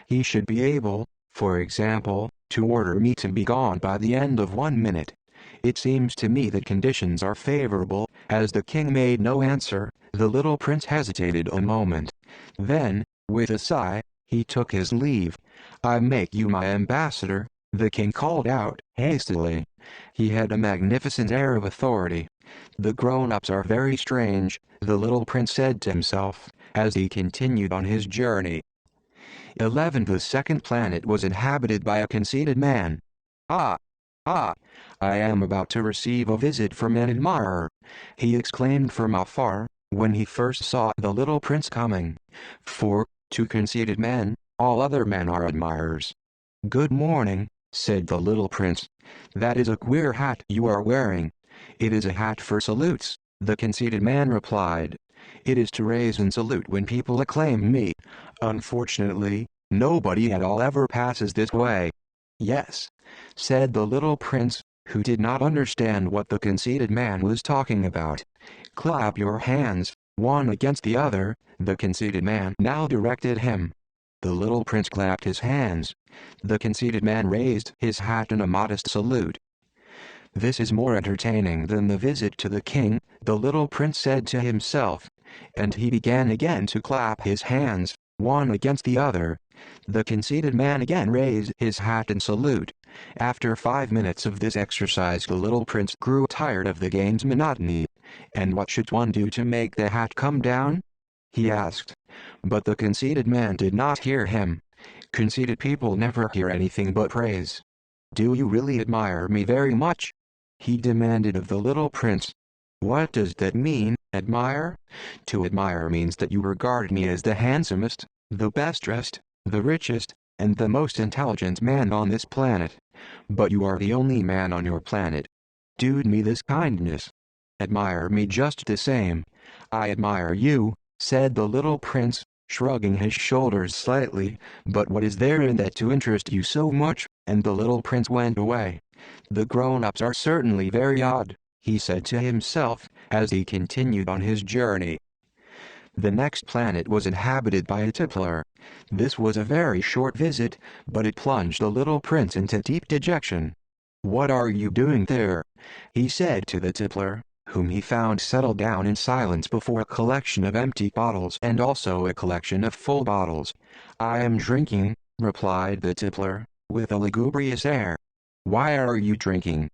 He should be able, for example, to order me to be gone by the end of 1 minute. It seems to me that conditions are favorable." As the king made no answer, the little prince hesitated a moment. Then, with a sigh, he took his leave. "I make you my ambassador," the king called out hastily. He had a magnificent air of authority. "The grown-ups are very strange," the little prince said to himself, as he continued on his journey. 11. The second planet was inhabited by a conceited man. "Ah! Ah! I am about to receive a visit from an admirer," he exclaimed from afar, when he first saw the little prince coming. For, to conceited men, all other men are admirers. "Good morning," said the little prince. "That is a queer hat you are wearing." "It is a hat for salutes," the conceited man replied. "It is to raise and salute when people acclaim me. Unfortunately, nobody at all ever passes this way." "Yes," said the little prince, who did not understand what the conceited man was talking about. "Clap your hands, one against the other," the conceited man now directed him. The little prince clapped his hands. The conceited man raised his hat in a modest salute. "This is more entertaining than the visit to the king," the little prince said to himself. And he began again to clap his hands, one against the other. The conceited man again raised his hat in salute. After 5 minutes of this exercise the little prince grew tired of the game's monotony. "And what should one do to make the hat come down?" he asked. But the conceited man did not hear him. Conceited people never hear anything but praise. "Do you really admire me very much?" he demanded of the little prince. "What does that mean, admire?" "To admire means that you regard me as the handsomest, the best dressed, the richest, and the most intelligent man on this planet. But you are the only man on your planet. Do me this kindness. Admire me just the same." "I admire you," said the little prince, shrugging his shoulders slightly, "but what is there in that to interest you so much?" And the little prince went away. "The grown-ups are certainly very odd," he said to himself, as he continued on his journey. The next planet was inhabited by a tippler. This was a very short visit, but it plunged the little prince into deep dejection. "What are you doing there?" he said to the tippler, whom he found settled down in silence before a collection of empty bottles and also a collection of full bottles. "I am drinking," replied the tippler, with a lugubrious air. "Why are you drinking?"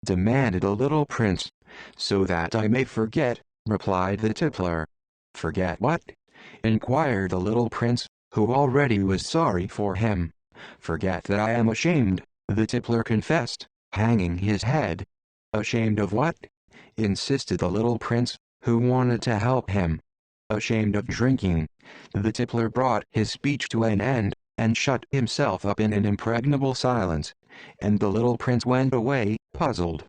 demanded the little prince. "So that I may forget," replied the tippler. "Forget what?" inquired the little prince, who already was sorry for him. "Forget that I am ashamed," the tippler confessed, hanging his head. Ashamed of what? Insisted the little prince, who wanted to help him. Ashamed of drinking. The tippler brought his speech to an end, and shut himself up in an impregnable silence. And the little prince went away, puzzled.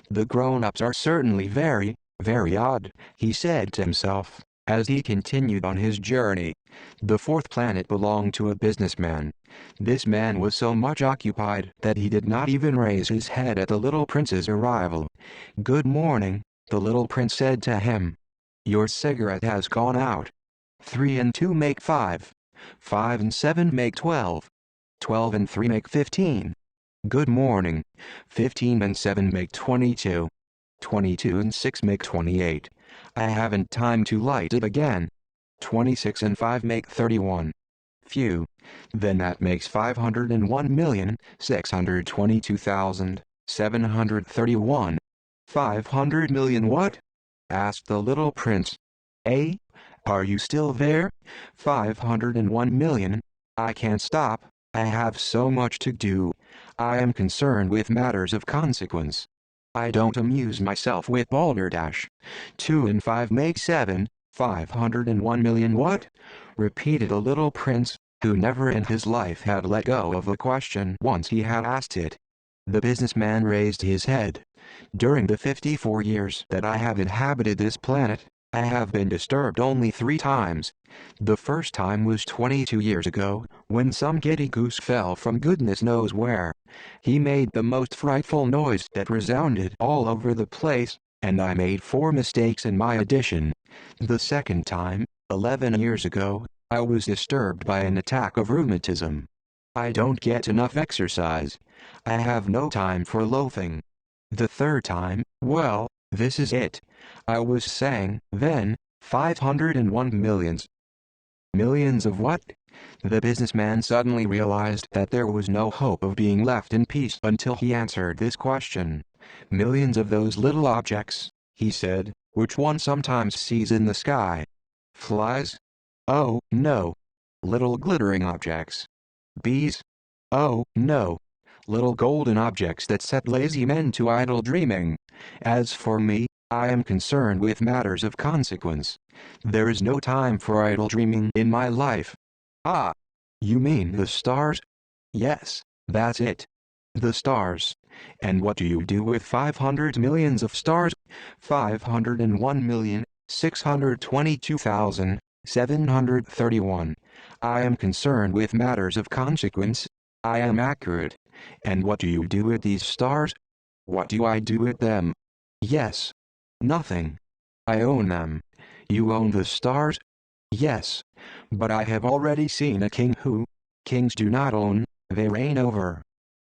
The grown-ups are certainly very, very odd, he said to himself, as he continued on his journey. The fourth planet belonged to a businessman. This man was so much occupied that he did not even raise his head at the little prince's arrival. "Good morning," the little prince said to him. "Your cigarette has gone out. 3 and 2 make 5. 5 and 7 make 12. 12 and 3 make 15. Good morning. 15 and 7 make 22. 22 and 6 make 28. I haven't time to light it again. 26 and 5 make 31. Phew. Then that makes 501,622,731. 500 million what? Asked the little prince. Eh? Are you still there? 501 million. I can't stop. I have so much to do. I am concerned with matters of consequence. I don't amuse myself with balderdash. 2 and 5 make 7. 501 million what? Repeated the little prince, who never in his life had let go of a question once he had asked it. The businessman raised his head. During the 54 years that I have inhabited this planet, I have been disturbed only 3 times. The first time was 22 years ago, when some giddy goose fell from goodness knows where. He made the most frightful noise that resounded all over the place, and I made 4 mistakes in my addition. The second time, 11 years ago, I was disturbed by an attack of rheumatism. I don't get enough exercise. I have no time for loafing. The third time, well, this is it. I was saying, then, 501 millions. Millions of what? The businessman suddenly realized that there was no hope of being left in peace until he answered this question. Millions of those little objects, he said, which one sometimes sees in the sky. Flies? Oh, no. Little glittering objects. Bees? Oh, no. Little golden objects that set lazy men to idle dreaming. As for me, I am concerned with matters of consequence. There is no time for idle dreaming in my life. Ah, you mean the stars? Yes, that's it. The stars. And what do you do with 500 millions of stars? 501,622,731. I am concerned with matters of consequence. I am accurate. And what do you do with these stars? What do I do with them? Yes. Nothing. I own them. You own the stars? Yes. But I have already seen a king who. Kings do not own, they reign over.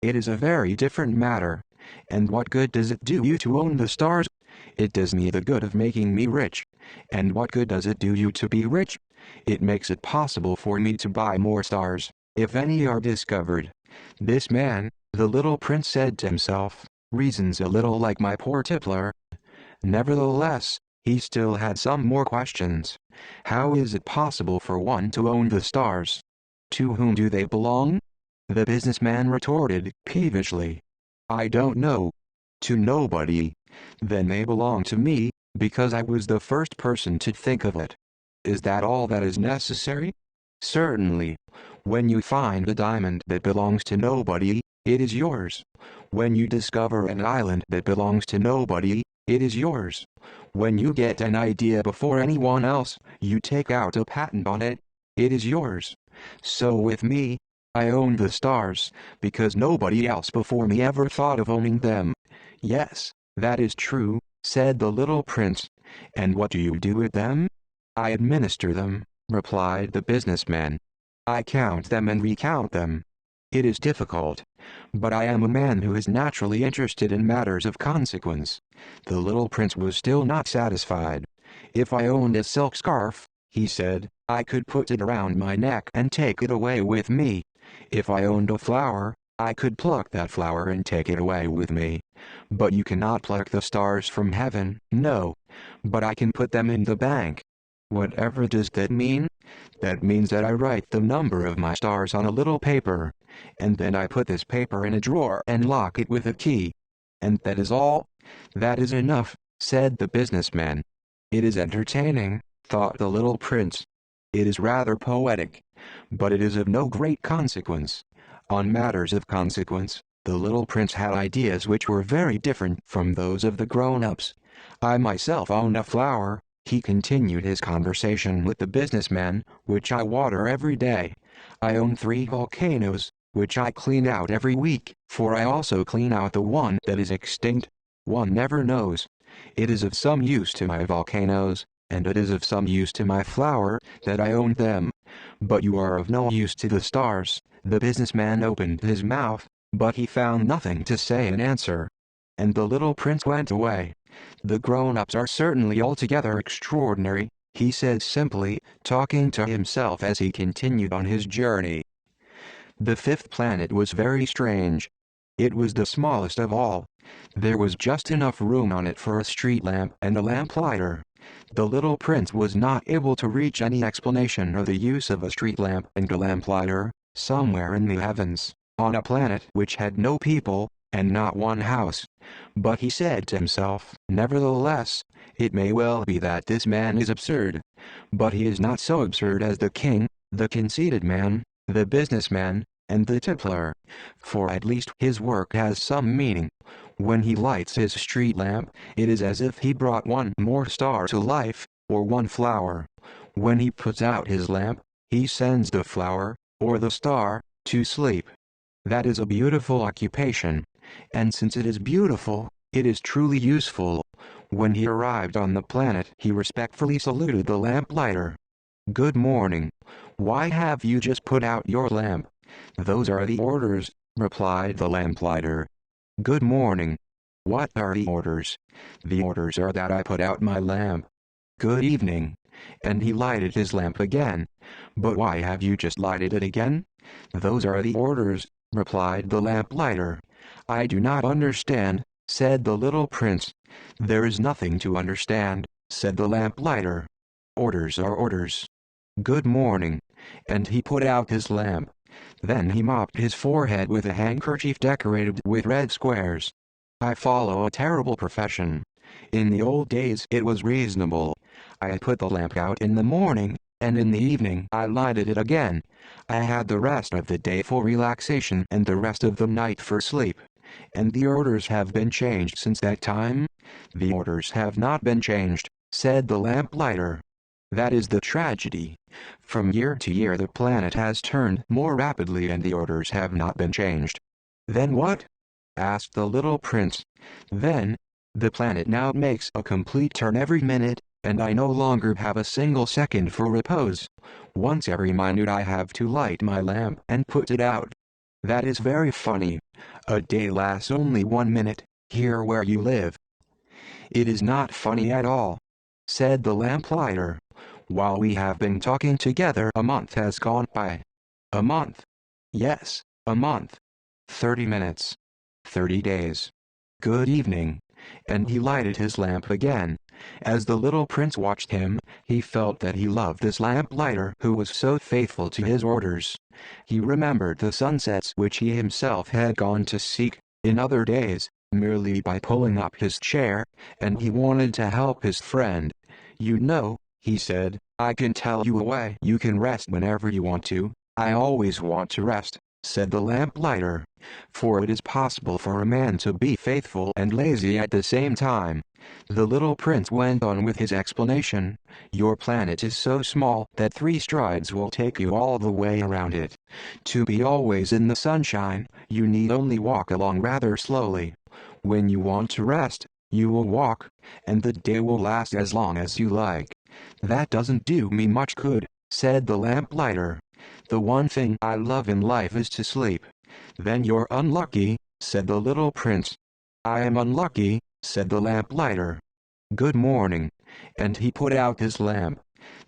It is a very different matter. And what good does it do you to own the stars? It does me the good of making me rich. And what good does it do you to be rich? It makes it possible for me to buy more stars, if any are discovered. This man, the little prince said to himself, reasons a little like my poor tippler. Nevertheless, he still had some more questions. How is it possible for one to own the stars? To whom do they belong? The businessman retorted peevishly. I don't know. To nobody. Then they belong to me, because I was the first person to think of it. Is that all that is necessary? Certainly. When you find a diamond that belongs to nobody, it is yours. When you discover an island that belongs to nobody, it is yours. When you get an idea before anyone else, you take out a patent on it, it is yours. So with me, I own the stars, because nobody else before me ever thought of owning them. Yes, that is true, said the little prince. And what do you do with them? I administer them, replied the businessman. I count them and recount them. It is difficult. But I am a man who is naturally interested in matters of consequence. The little prince was still not satisfied. If I owned a silk scarf, he said, I could put it around my neck and take it away with me. If I owned a flower, I could pluck that flower and take it away with me. But you cannot pluck the stars from heaven, no. But I can put them in the bank. Whatever does that mean? That means that I write the number of my stars on a little paper, and then I put this paper in a drawer and lock it with a key. And that is all? That is enough, said the businessman. It is entertaining, thought the little prince. It is rather poetic, but it is of no great consequence. On matters of consequence, the little prince had ideas which were very different from those of the grown-ups. I myself own a flower, he continued his conversation with the businessman, which I water every day. I own 3 volcanoes, which I clean out every week, for I also clean out the one that is extinct. One never knows. It is of some use to my volcanoes, and it is of some use to my flower, that I own them. But you are of no use to the stars. The businessman opened his mouth, but he found nothing to say in answer. And the little prince went away. The grown-ups are certainly altogether extraordinary, he said simply, talking to himself as he continued on his journey. The 5th planet was very strange. It was the smallest of all. There was just enough room on it for a street lamp and a lamplighter. The little prince was not able to reach any explanation of the use of a street lamp and a lamplighter, somewhere in the heavens, on a planet which had no people, and not one house. But he said to himself, nevertheless, it may well be that this man is absurd. But he is not so absurd as the king, the conceited man, the businessman, and the tippler, for at least his work has some meaning. When he lights his street lamp, it is as if he brought one more star to life, or one flower. When he puts out his lamp, he sends the flower, or the star, to sleep. That is a beautiful occupation, and since it is beautiful, it is truly useful. When he arrived on the planet, he respectfully saluted the lamplighter. Good morning. Why have you just put out your lamp? Those are the orders, replied the lamplighter. Good morning. What are the orders? The orders are that I put out my lamp. Good evening. And he lighted his lamp again. But why have you just lighted it again? Those are the orders, replied the lamplighter. I do not understand, said the little prince. There is nothing to understand, said the lamplighter. Orders are orders. Good morning. And he put out his lamp. Then he mopped his forehead with a handkerchief decorated with red squares. I follow a terrible profession. In the old days it was reasonable. I put the lamp out in the morning, and in the evening I lighted it again. I had the rest of the day for relaxation and the rest of the night for sleep. And the orders have been changed since that time? The orders have not been changed, said the lamplighter. That is the tragedy. From year to year the planet has turned more rapidly and the orders have not been changed. Then what? Asked the little prince. Then, the planet now makes a complete turn every minute, and I no longer have a single second for repose. Once every minute I have to light my lamp and put it out. That is very funny. A day lasts only 1 minute, here where you live. It is not funny at all, said the lamplighter. While we have been talking together a month has gone by. A month? Yes, a month. 30 minutes. 30 days. Good evening. And he lighted his lamp again. As the little prince watched him, he felt that he loved this lamplighter who was so faithful to his orders. He remembered the sunsets which he himself had gone to seek, in other days, merely by pulling up his chair, and he wanted to help his friend. You know, he said, I can tell you a way you can rest whenever you want to. I always want to rest, said the lamplighter. For it is possible for a man to be faithful and lazy at the same time. The little prince went on with his explanation. Your planet is so small that 3 strides will take you all the way around it. To be always in the sunshine, you need only walk along rather slowly. When you want to rest, you will walk, and the day will last as long as you like. That doesn't do me much good, said the lamplighter. The one thing I love in life is to sleep. Then you're unlucky, said the little prince. I am unlucky, said the lamplighter. Good morning. And he put out his lamp.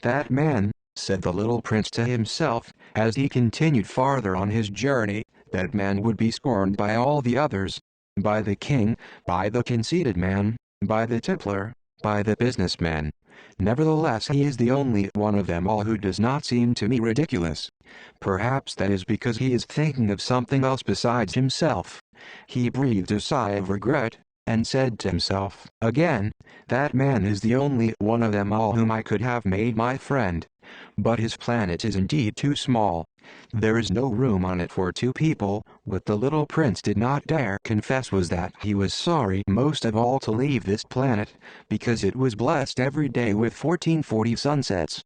That man, said the little prince to himself, as he continued farther on his journey, that man would be scorned by all the others. By the king, by the conceited man, by the tippler, by the businessman. Nevertheless, he is the only one of them all who does not seem to me ridiculous. Perhaps that is because he is thinking of something else besides himself. He breathed a sigh of regret, and said to himself, again, that man is the only one of them all whom I could have made my friend. But his planet is indeed too small. There is no room on it for two people. What the little prince did not dare confess was that he was sorry most of all to leave this planet, because it was blessed every day with 1440 sunsets.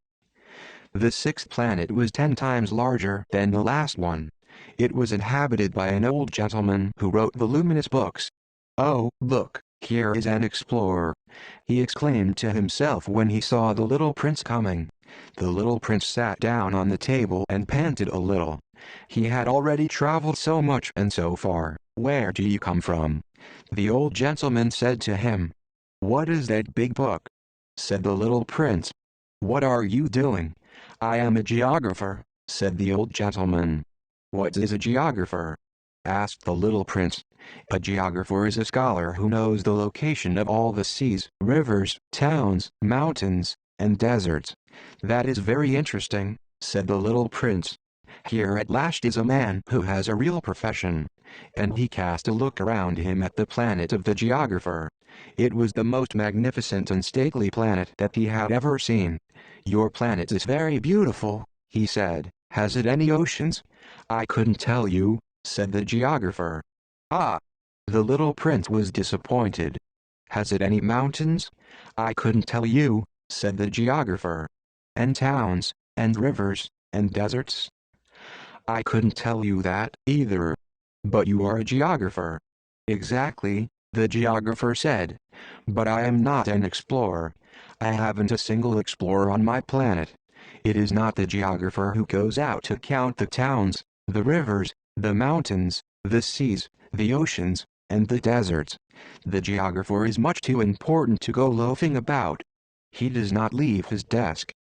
The sixth planet was 10 times larger than the last one. It was inhabited by an old gentleman who wrote voluminous books. "Oh, look, here is an explorer," he exclaimed to himself when he saw the little prince coming. The little prince sat down on the table and panted a little. He had already traveled so much and so far. "Where do you come from?" the old gentleman said to him. "What is that big book?" said the little prince. "What are you doing?" "I am a geographer," said the old gentleman. "What is a geographer?" asked the little prince. "A geographer is a scholar who knows the location of all the seas, rivers, towns, mountains, and deserts." "That is very interesting," said the little prince. "Here at last is a man who has a real profession." And he cast a look around him at the planet of the geographer. It was the most magnificent and stately planet that he had ever seen. "Your planet is very beautiful," he said. "Has it any oceans?" "I couldn't tell you," said the geographer. "Ah!" The little prince was disappointed. "Has it any mountains?" "I couldn't tell you," said the geographer. "And towns, and rivers, and deserts?" "I couldn't tell you that either." "But you are a geographer." "Exactly," the geographer said. "But I am not an explorer. I haven't a single explorer on my planet. It is not the geographer who goes out to count the towns, the rivers, the mountains, the seas, the oceans, and the deserts. The geographer is much too important to go loafing about. He does not leave his desk,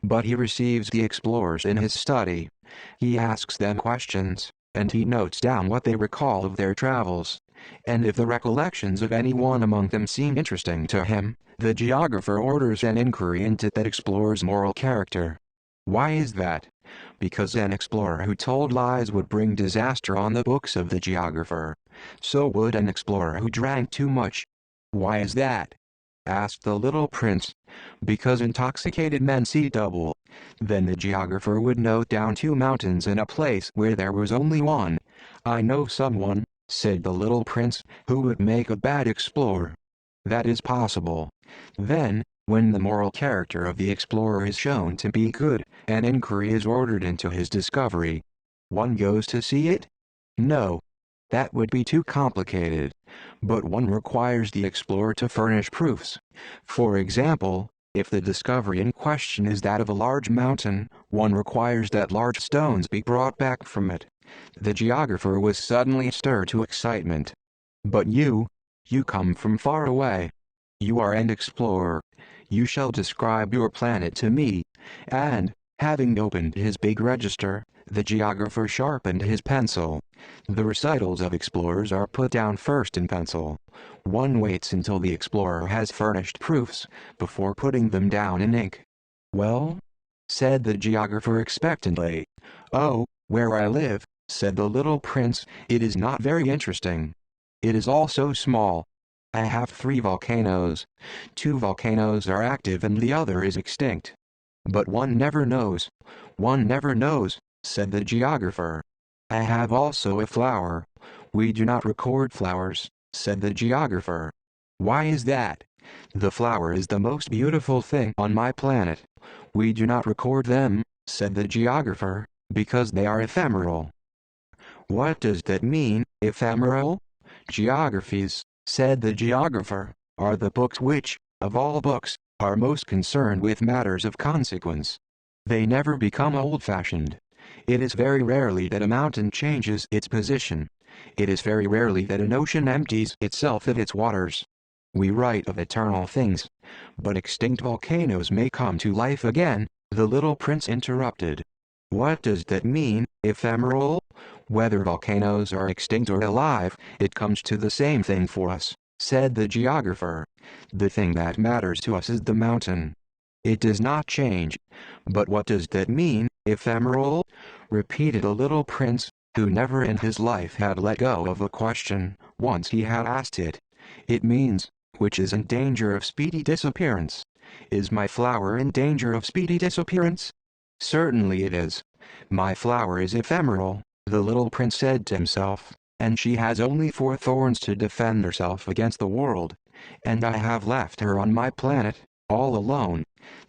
but he receives the explorers in his study. He asks them questions, and he notes down what they recall of their travels. And if the recollections of any one among them seem interesting to him, the geographer orders an inquiry into that explorer's moral character. Why is that? Because an explorer who told lies would bring disaster on the books of the geographer. So would an explorer who drank too much. Why is that? Asked the little prince. Because intoxicated men see double. Then the geographer would note down 2 mountains in a place where there was only one. "I know someone," said the little prince, "who would make a bad explorer." "That is possible." Then, when the moral character of the explorer is shown to be good, an inquiry is ordered into his discovery. One goes to see it? No. That would be too complicated. But one requires the explorer to furnish proofs. For example, if the discovery in question is that of a large mountain, one requires that large stones be brought back from it. The geographer was suddenly stirred to excitement. "But you come from far away. You are an explorer. You shall describe your planet to me." And, having opened his big register, the geographer sharpened his pencil. The recitals of explorers are put down first in pencil. One waits until the explorer has furnished proofs, before putting them down in ink. "Well?" said the geographer expectantly. "Oh, where I live," said the little prince, "it is not very interesting. It is all so small. I have 3 volcanoes. 2 volcanoes are active and the other is extinct. But one never knows. One never knows," said the geographer. "I have also a flower." "We do not record flowers," said the geographer. "Why is that?" "The flower is the most beautiful thing on my planet. We do not record them," said the geographer, "because they are ephemeral." "What does that mean, ephemeral?" "Geographies," said the geographer, "are the books which, of all books, are most concerned with matters of consequence. They never become old-fashioned. It is very rarely that a mountain changes its position. It is very rarely that an ocean empties itself of its waters. We write of eternal things. But extinct volcanoes may come to life again," the little prince interrupted. "What does that mean, ephemeral?" "Whether volcanoes are extinct or alive, it comes to the same thing for us. said the geographer. "The thing that matters to us is the mountain. It does not change." "But what does that mean, ephemeral?" repeated the little prince, who never in his life had let go of a question once he had asked it. "It means, which is in danger of speedy disappearance." "Is my flower in danger of speedy disappearance?" "Certainly it is. My flower is ephemeral," the little prince said to himself, "and she has only 4 thorns to defend herself against the world. And I have left her on my planet, all alone."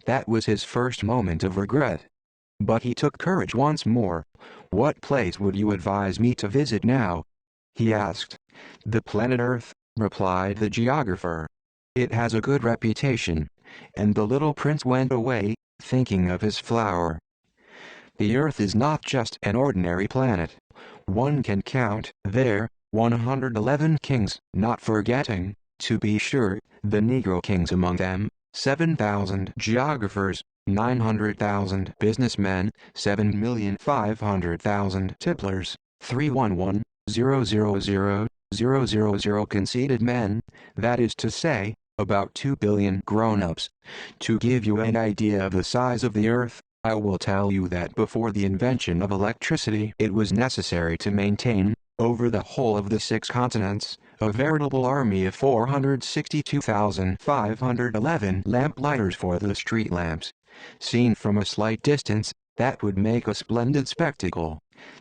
That was his first moment of regret. But he took courage once more. "What place would you advise me to visit now?" he asked. "The planet Earth," replied the geographer. "It has a good reputation." And the little prince went away, thinking of his flower. The Earth is not just an ordinary planet. One can count there 111 kings, not forgetting, to be sure, the Negro kings among them, 7,000 geographers, 900,000 businessmen, 7,500,000 tipplers, 311,000,000 conceited men, that is to say, about 2 billion grown-ups. To give you an idea of the size of the Earth, I will tell you that before the invention of electricity it was necessary to maintain, over the whole of the 6 continents, a veritable army of 462,511 lamplighters for the street lamps. Seen from a slight distance, that would make a splendid spectacle.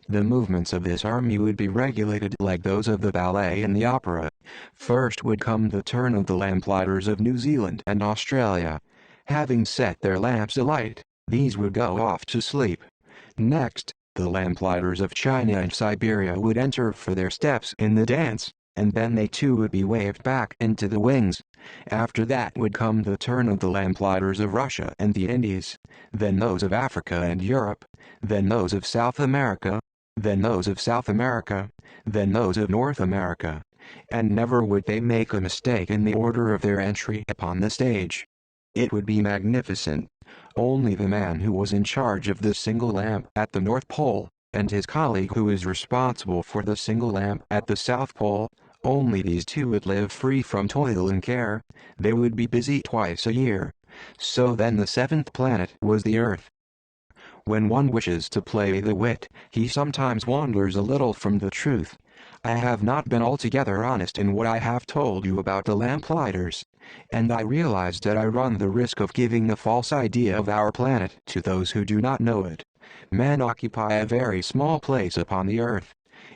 The movements of this army would be regulated like those of the ballet and the opera. First would come the turn of the lamplighters of New Zealand and Australia. Having set their lamps alight, these would go off to sleep. Next, the lamplighters of China and Siberia would enter for their steps in the dance, and then they too would be waved back into the wings. After that would come the turn of the lamplighters of Russia and the Indies, then those of Africa and Europe, then those of South America, then those of South America, then those of North America. And never would they make a mistake in the order of their entry upon the stage. It would be magnificent. Only the man who was in charge of the single lamp at the North Pole, and his colleague who is responsible for the single lamp at the South Pole, only these two would live free from toil and care. They would be busy twice a year. So then the 7th planet was the Earth. When one wishes to play the wit, he sometimes wanders a little from the truth. I have not been altogether honest in what I have told you about the lamplighters, and I realize that I run the risk of giving a false idea of our planet to those who do not know it. Men occupy a very small place upon the Earth.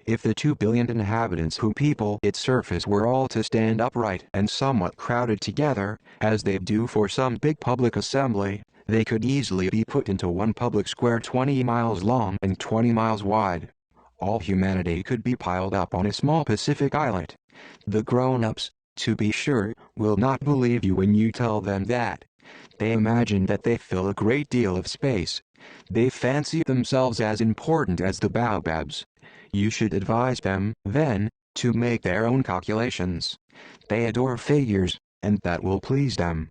If the 2 billion inhabitants who people its surface were all to stand upright and somewhat crowded together, as they do for some big public assembly, they could easily be put into one public square 20 miles long and 20 miles wide. All humanity could be piled up on a small Pacific islet. The grown-ups, to be sure, will not believe you when you tell them that. They imagine that they fill a great deal of space. They fancy themselves as important as the Baobabs. You should advise them, then, to make their own calculations. They adore figures, and that will please them.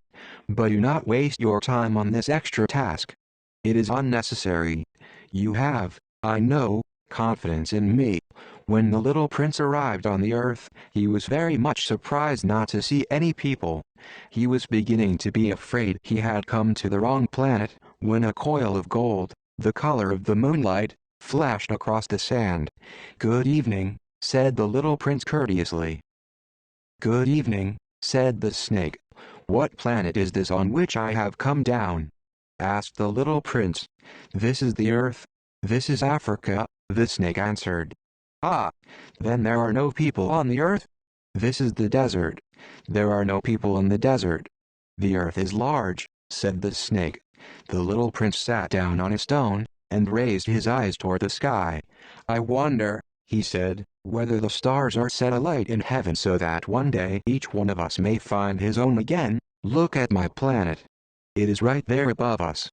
But do not waste your time on this extra task. It is unnecessary. You have, I know, confidence in me. When the little prince arrived on the Earth, he was very much surprised not to see any people. He was beginning to be afraid he had come to the wrong planet, when a coil of gold, the color of the moonlight, flashed across the sand. "Good evening," said the little prince courteously. "Good evening," said the snake. "What planet is this on which I have come down?" asked the little prince. "This is the Earth. This is Africa," the snake answered. "Ah, then there are no people on the Earth?" "This is the desert. There are no people in the desert." "The Earth is large," said the snake. The little prince sat down on a stone, and raised his eyes toward the sky. "I wonder," he said, "whether the stars are set alight in heaven so that one day each one of us may find his own again. Look at my planet. It is right there above us.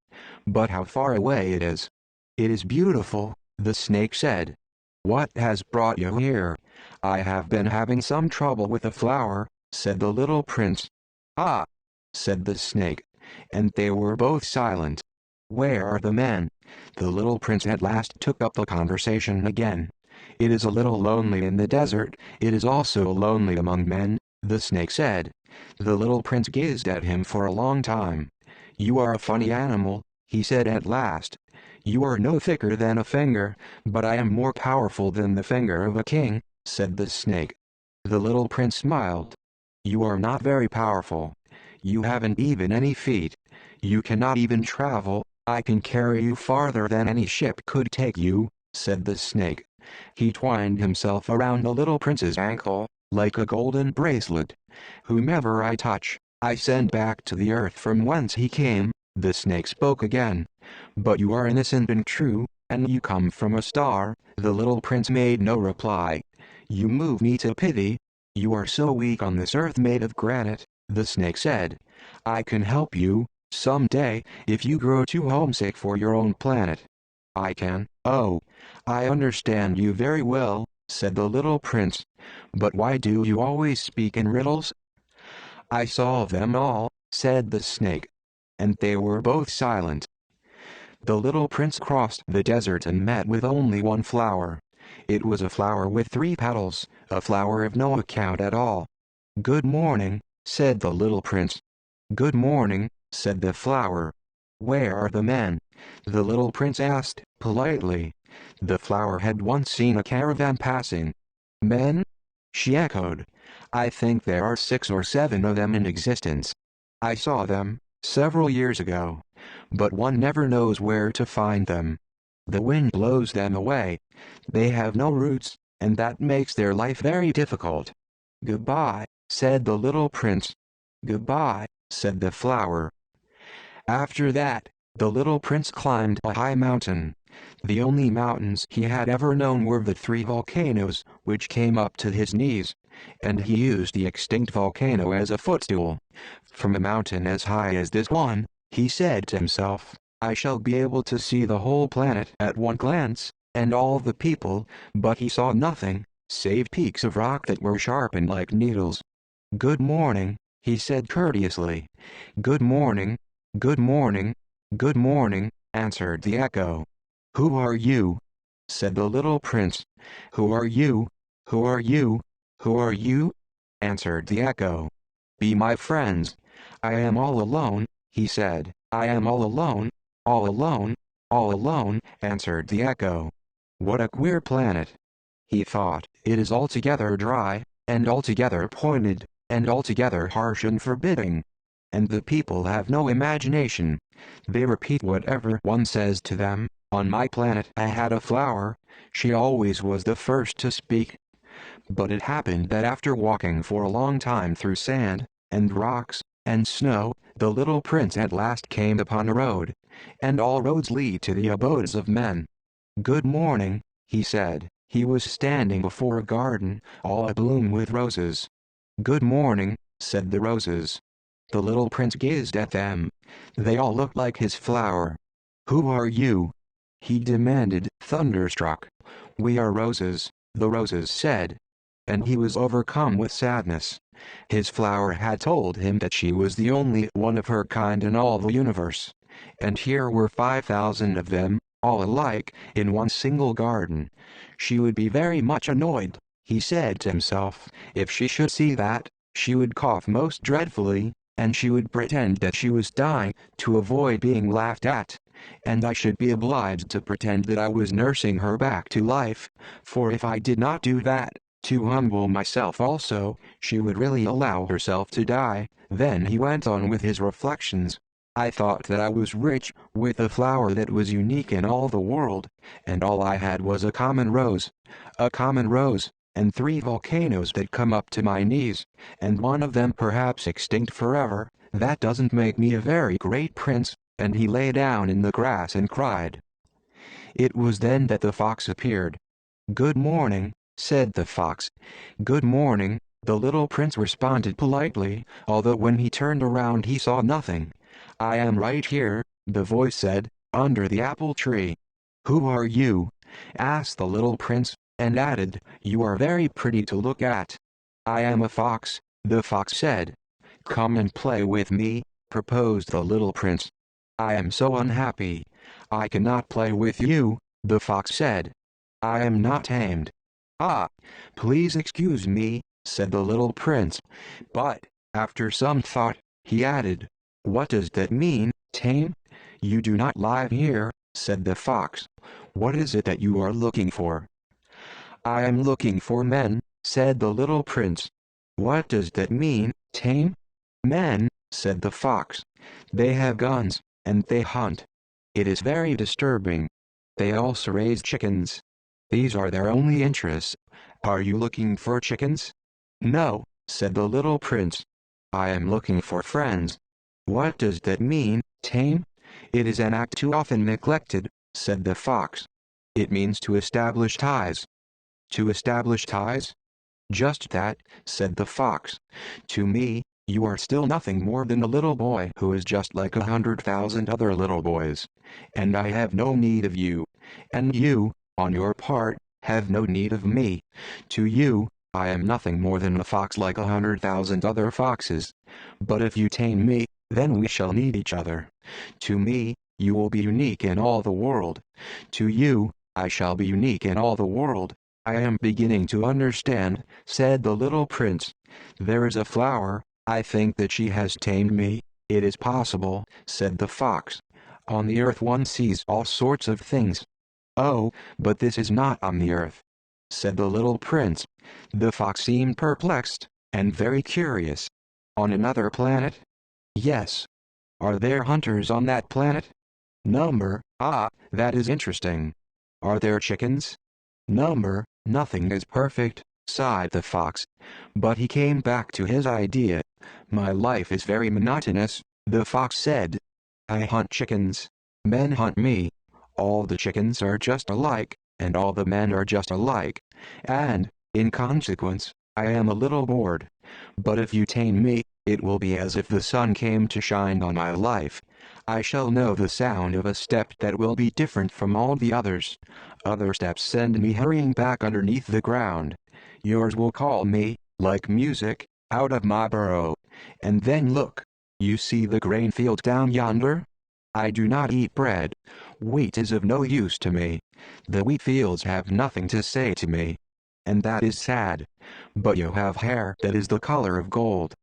But how far away it is." "It is beautiful," the snake said. "What has brought you here?" "I have been having some trouble with a flower," said the little prince. "Ah," said the snake. And they were both silent. "Where are the men?" The little prince at last took up the conversation again. "It is a little lonely in the desert. It is also lonely among men," the snake said. The little prince gazed at him for a long time. "You are a funny animal," he said at last. "You are no thicker than a finger, but I am more powerful than the finger of a king," said the snake. The little prince smiled. "You are not very powerful. You haven't even any feet. You cannot even travel. I can carry you farther than any ship could take you," said the snake. He twined himself around the little prince's ankle, like a golden bracelet. "Whomever I touch, I send back to the earth from whence he came," the snake spoke again. "But you are innocent and true, and you come from a star." The little prince made no reply. "You move me to pity. You are so weak on this earth made of granite," the snake said. "I can help you, someday, if you grow too homesick for your own planet. I can." "Oh, I understand you very well," said the little prince. "But why do you always speak in riddles?" "I solve them all," said the snake. And they were both silent. The little prince crossed the desert and met with only one flower. It was a flower with 3 petals, a flower of no account at all. "Good morning," said the little prince. "Good morning," said the flower. "Where are the men?" the little prince asked, politely. The flower had once seen a caravan passing. "Men?" she echoed. "I think there are 6 or 7 of them in existence. I saw them, several years ago. But one never knows where to find them. The wind blows them away. They have no roots, and that makes their life very difficult." "Goodbye," said the little prince. "Goodbye," said the flower. After that, the little prince climbed a high mountain. The only mountains he had ever known were the 3 volcanoes, which came up to his knees, and he used the extinct volcano as a footstool. From a mountain as high as this one, he said to himself, "I shall be able to see the whole planet at one glance, and all the people," but he saw nothing, save peaks of rock that were sharpened like needles. "Good morning," he said courteously. "Good morning, good morning, good morning," answered the echo. "Who are you?" said the little prince. "Who are you? Who are you? Who are you?" answered the echo. "Be my friends." "I am all alone," he said. "I am all alone, all alone, all alone," answered the echo. "What a queer planet," he thought. "It is altogether dry, and altogether pointed, and altogether harsh and forbidding. And the people have no imagination. They repeat whatever one says to them. On my planet I had a flower. She always was the first to speak. But it happened that after walking for a long time through sand, and rocks, and snow, the little prince at last came upon a road. And all roads lead to the abodes of men. "Good morning," he said. He was standing before a garden, all abloom with roses. "Good morning," said the roses. The little prince gazed at them. They all looked like his flower. "Who are you?" he demanded, thunderstruck. "We are roses," the roses said. And he was overcome with sadness. His flower had told him that she was the only one of her kind in all the universe. And here were 5,000 of them, all alike, in one single garden. She would be very much annoyed, he said to himself, if she should see that. She would cough most dreadfully, and she would pretend that she was dying, to avoid being laughed at. And I should be obliged to pretend that I was nursing her back to life, for if I did not do that, to humble myself also, she would really allow herself to die. Then he went on with his reflections. I thought that I was rich, with a flower that was unique in all the world, and all I had was a common rose, and 3 volcanoes that come up to my knees, and one of them perhaps extinct forever. That doesn't make me a very great prince." And he lay down in the grass and cried. It was then that the fox appeared. "Good morning," said the fox. "Good morning," the little prince responded politely, although when he turned around he saw nothing. "I am right here," the voice said, "under the apple tree." "Who are you?" asked the little prince, and added, "You are very pretty to look at." "I am a fox," the fox said. "Come and play with me," proposed the little prince. "I am so unhappy. I cannot play with you," the fox said. "I am not tamed." "Ah, please excuse me," said the little prince. But, after some thought, he added, "What does that mean, tame? You do not live here," said the fox. "What is it that you are looking for?" "I am looking for men," said the little prince. "What does that mean, tame?" "Men," said the fox. "They have guns, and they hunt. It is very disturbing. They also raise chickens. These are their only interests. Are you looking for chickens?" "No," said the little prince. "I am looking for friends." "What does that mean, tame?" "It is an act too often neglected," said the fox. "It means to establish ties." "To establish ties?" "Just that," said the fox. "To me, you are still nothing more than a little boy who is just like 100,000 other little boys. And I have no need of you. And you, on your part, have no need of me. To you, I am nothing more than a fox like 100,000 other foxes. But if you tame me, then we shall need each other. To me, you will be unique in all the world. To you, I shall be unique in all the world." "I am beginning to understand," said the little prince. "There is a flower, I think that she has tamed me." "It is possible," said the fox. "On the earth one sees all sorts of things." "Oh, but this is not on the earth," said the little prince. The fox seemed perplexed, and very curious. "On another planet?" "Yes." "Are there hunters on that planet?" "Number, ah, that is interesting." "Are there chickens?" "Number, nothing is perfect," sighed the fox. But he came back to his idea. "My life is very monotonous," the fox said. "I hunt chickens. Men hunt me. All the chickens are just alike, and all the men are just alike. And, in consequence, I am a little bored. But if you tame me, it will be as if the sun came to shine on my life. I shall know the sound of a step that will be different from all the others. Other steps send me hurrying back underneath the ground. Yours will call me, like music, out of my burrow. And then look. You see the grain field down yonder? I do not eat bread. Wheat is of no use to me. The wheat fields have nothing to say to me. And that is sad. But you have hair that is the color of gold.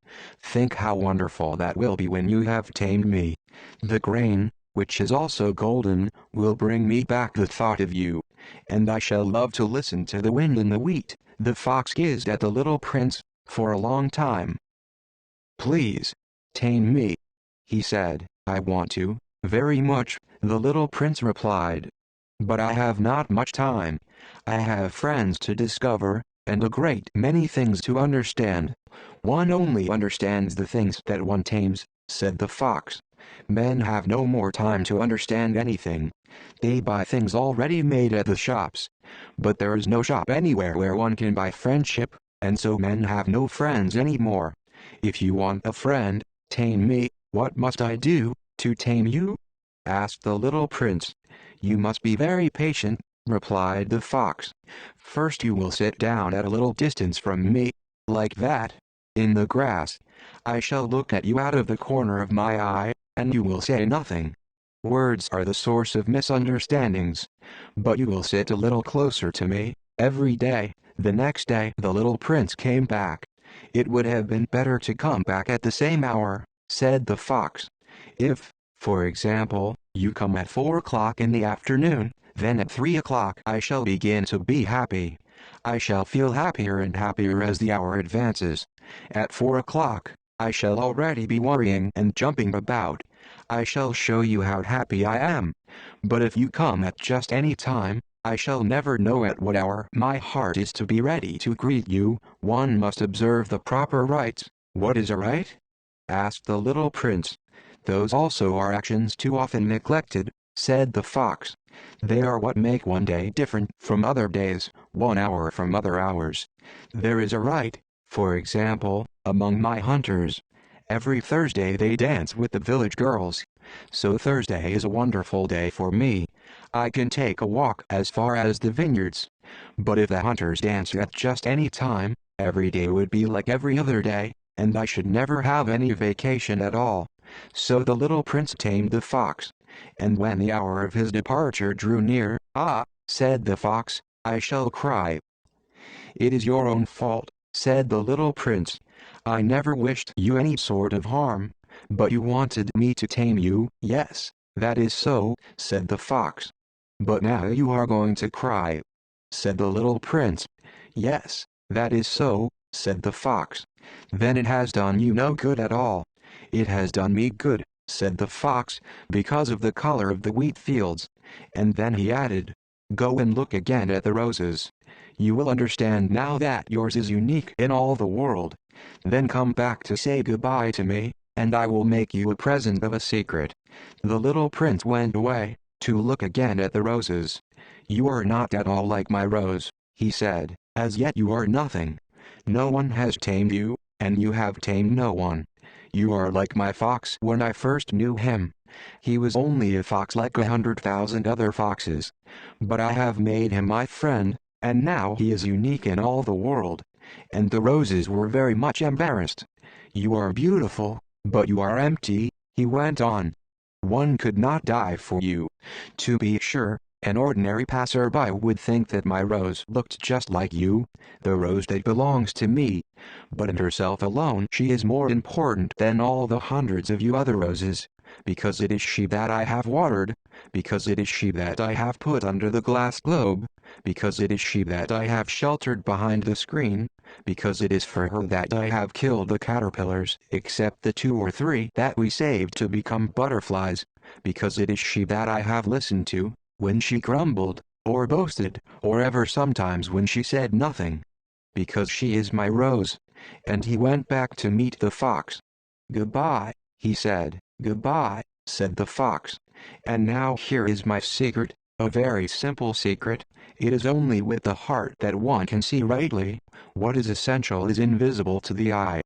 Think how wonderful that will be when you have tamed me. The grain, which is also golden, will bring me back the thought of you. And I shall love to listen to the wind in the wheat." The fox gazed at the little prince for a long time. "Please, tame me," he said. "I want to, very much," the little prince replied. "But I have not much time. I have friends to discover, and a great many things to understand." "One only understands the things that one tames," said the fox. "Men have no more time to understand anything. They buy things already made at the shops. But there is no shop anywhere where one can buy friendship, and so men have no friends anymore. If you want a friend, tame me." "What must I do to tame you?" asked the little prince. "You must be very patient," replied the fox. "First you will sit down at a little distance from me, like that, in the grass. I shall look at you out of the corner of my eye, and you will say nothing. Words are the source of misunderstandings. But you will sit a little closer to me, every day." The next day the little prince came back. "It would have been better to come back at the same hour," said the fox. "If, for example, you come at 4 o'clock in the afternoon, then at 3 o'clock I shall begin to be happy. I shall feel happier and happier as the hour advances. At 4 o'clock, I shall already be worrying and jumping about. I shall show you how happy I am. But if you come at just any time, I shall never know at what hour my heart is to be ready to greet you." "One must observe the proper rites." "What is a rite?" asked the little prince. "Those also are actions too often neglected," said the fox. "They are what make one day different from other days, one hour from other hours. There is a rite, for example, among my hunters. Every Thursday they dance with the village girls. So Thursday is a wonderful day for me. I can take a walk as far as the vineyards. But if the hunters dance at just any time, every day would be like every other day, and I should never have any vacation at all." So the little prince tamed the fox. And when the hour of his departure drew near, "Ah," said the fox, "I shall cry. It is your own fault. said the little prince. "I never wished you any sort of harm, but you wanted me to tame you." "Yes, that is so," said the fox. "But now you are going to cry," said the little prince. "Yes, that is so," said the fox. "Then it has done you no good at all." "It has done me good," said the fox, "because of the color of the wheat fields." And then he added, "Go and look again at the roses. You will understand now that yours is unique in all the world. Then come back to say goodbye to me, and I will make you a present of a secret." The little prince went away, to look again at the roses. "You are not at all like my rose," he said. "As yet you are nothing. No one has tamed you, and you have tamed no one. You are like my fox when I first knew him. He was only a fox like 100,000 other foxes. But I have made him my friend, and now he is unique in all the world." And the roses were very much embarrassed. "You are beautiful, but you are empty," he went on. "One could not die for you. To be sure, an ordinary passerby would think that my rose looked just like you, the rose that belongs to me. But in herself alone she is more important than all the hundreds of you other roses, because it is she that I have watered, because it is she that I have put under the glass globe, because it is she that I have sheltered behind the screen, because it is for her that I have killed the caterpillars, except the 2 or 3 that we saved to become butterflies, because it is she that I have listened to, when she grumbled, or boasted, or ever sometimes when she said nothing. Because she is my rose." And he went back to meet the fox. "Goodbye," he said. "Goodbye," said the fox. "And now here is my secret, a very simple secret. It is only with the heart that one can see rightly. What is essential is invisible to the eye."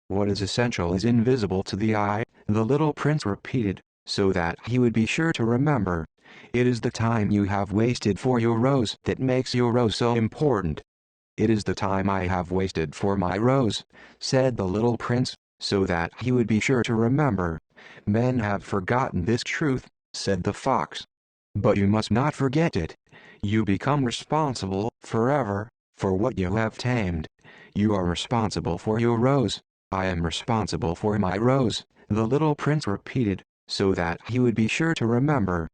"What is essential is invisible to the eye," the little prince repeated, so that he would be sure to remember. "It is the time you have wasted for your rose that makes your rose so important." "It is the time I have wasted for my rose," said the little prince, so that he would be sure to remember. "Men have forgotten this truth," said the fox. "But you must not forget it. You become responsible, forever, for what you have tamed. You are responsible for your rose. I am responsible for my rose," the little prince repeated, so that he would be sure to remember.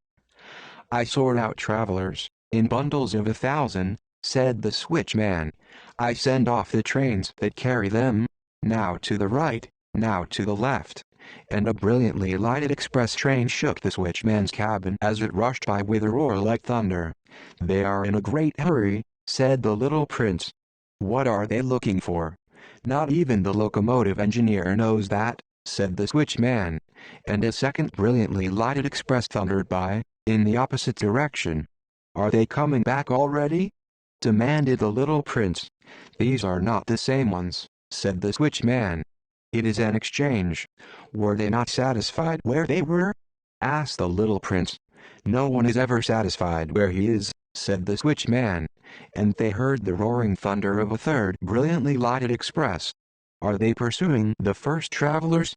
"I sort out travelers, in bundles of 1,000, said the switchman. "I send off the trains that carry them, now to the right, now to the left." And a brilliantly lighted express train shook the switchman's cabin as it rushed by with a roar like thunder. "They are in a great hurry," said the little prince. "What are they looking for?" "Not even the locomotive engineer knows that," said the switchman. And a second brilliantly lighted express thundered by, in the opposite direction. "Are they coming back already?" demanded the little prince. "These are not the same ones," said the switchman. "It is an exchange." "Were they not satisfied where they were?" asked the little prince. "No one is ever satisfied where he is," said the switchman. And they heard the roaring thunder of a third brilliantly lighted express. "Are they pursuing the first travelers?"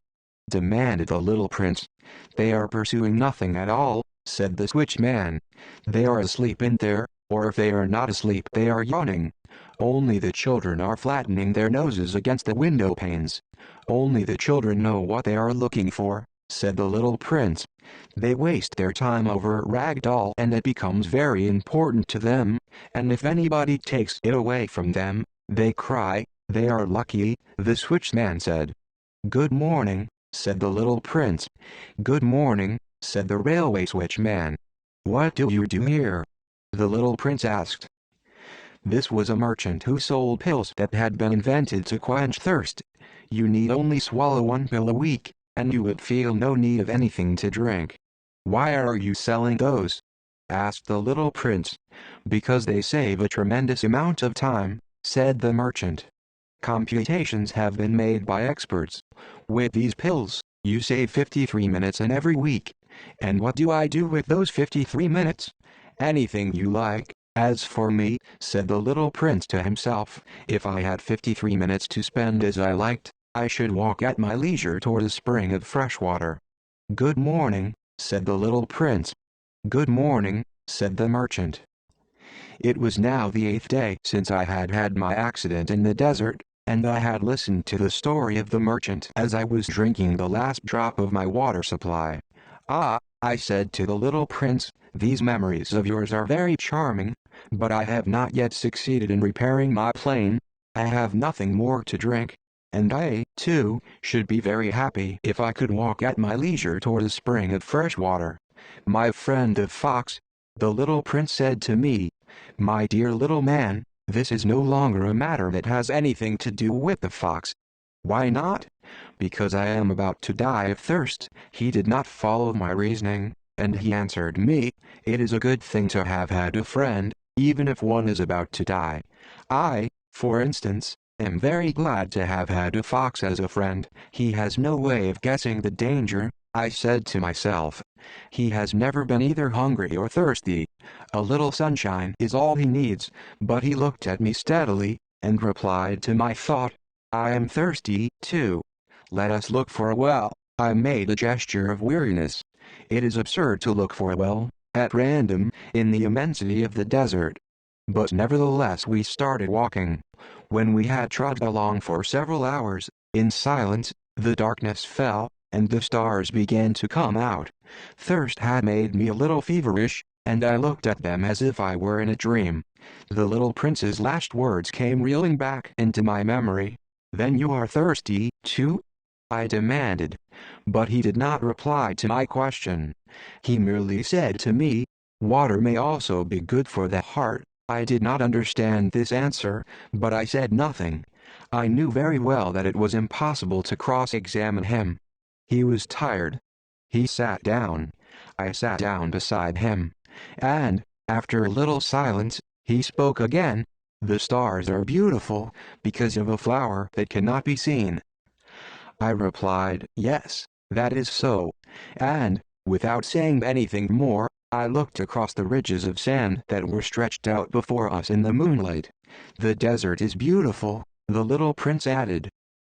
demanded the little prince. "They are pursuing nothing at all," said the switchman. "They are asleep in there, or if they are not asleep they are yawning. Only the children are flattening their noses against the window panes. Only the children know what they are looking for," said the little prince. "They waste their time over a rag doll and it becomes very important to them, and if anybody takes it away from them, they cry. They are lucky," the switchman said. "Good morning," said the little prince. "Good morning," said the railway switchman. "What do you do here?" the little prince asked. This was a merchant who sold pills that had been invented to quench thirst. You need only swallow 1 pill a week, and you would feel no need of anything to drink. "Why are you selling those?" asked the little prince. "Because they save a tremendous amount of time," said the merchant. "Computations have been made by experts. With these pills, you save 53 minutes in every week. And what do I do with those 53 minutes? Anything you like. As for me," said the little prince to himself, "if I had 53 minutes to spend as I liked, I should walk at my leisure toward a spring of fresh water." "Good morning," said the little prince. "Good morning," said the merchant. It was now the 8th day since I had had my accident in the desert. and I had listened to the story of the merchant as I was drinking the last drop of my water supply. "Ah," I said to the little prince, "these memories of yours are very charming, but I have not yet succeeded in repairing my plane. I have nothing more to drink, and I, too, should be very happy if I could walk at my leisure toward a spring of fresh water." "My friend the fox," the little prince said to me, "my dear little man, this is no longer a matter that has anything to do with the fox." "Why not?" "Because I am about to die of thirst." He did not follow my reasoning, and he answered me, "It is a good thing to have had a friend, even if one is about to die. I, for instance, am very glad to have had a fox as a friend. He has no way of guessing the danger," I said to myself. "He has never been either hungry or thirsty. A little sunshine is all he needs." But he looked at me steadily, and replied to my thought, "I am thirsty, too. Let us look for a well." I made a gesture of weariness. It is absurd to look for a well, at random, in the immensity of the desert. But nevertheless we started walking. When we had trudged along for several hours, in silence, the darkness fell, and the stars began to come out. Thirst had made me a little feverish, and I looked at them as if I were in a dream. The little prince's last words came reeling back into my memory. "Then you are thirsty, too?" I demanded. But he did not reply to my question. He merely said to me, "Water may also be good for the heart." I did not understand this answer, but I said nothing. I knew very well that it was impossible to cross-examine him. He was tired. He sat down. I sat down beside him. And, after a little silence, he spoke again. "The stars are beautiful, because of a flower that cannot be seen." I replied, "Yes, that is so." And, without saying anything more, I looked across the ridges of sand that were stretched out before us in the moonlight. "The desert is beautiful," the little prince added.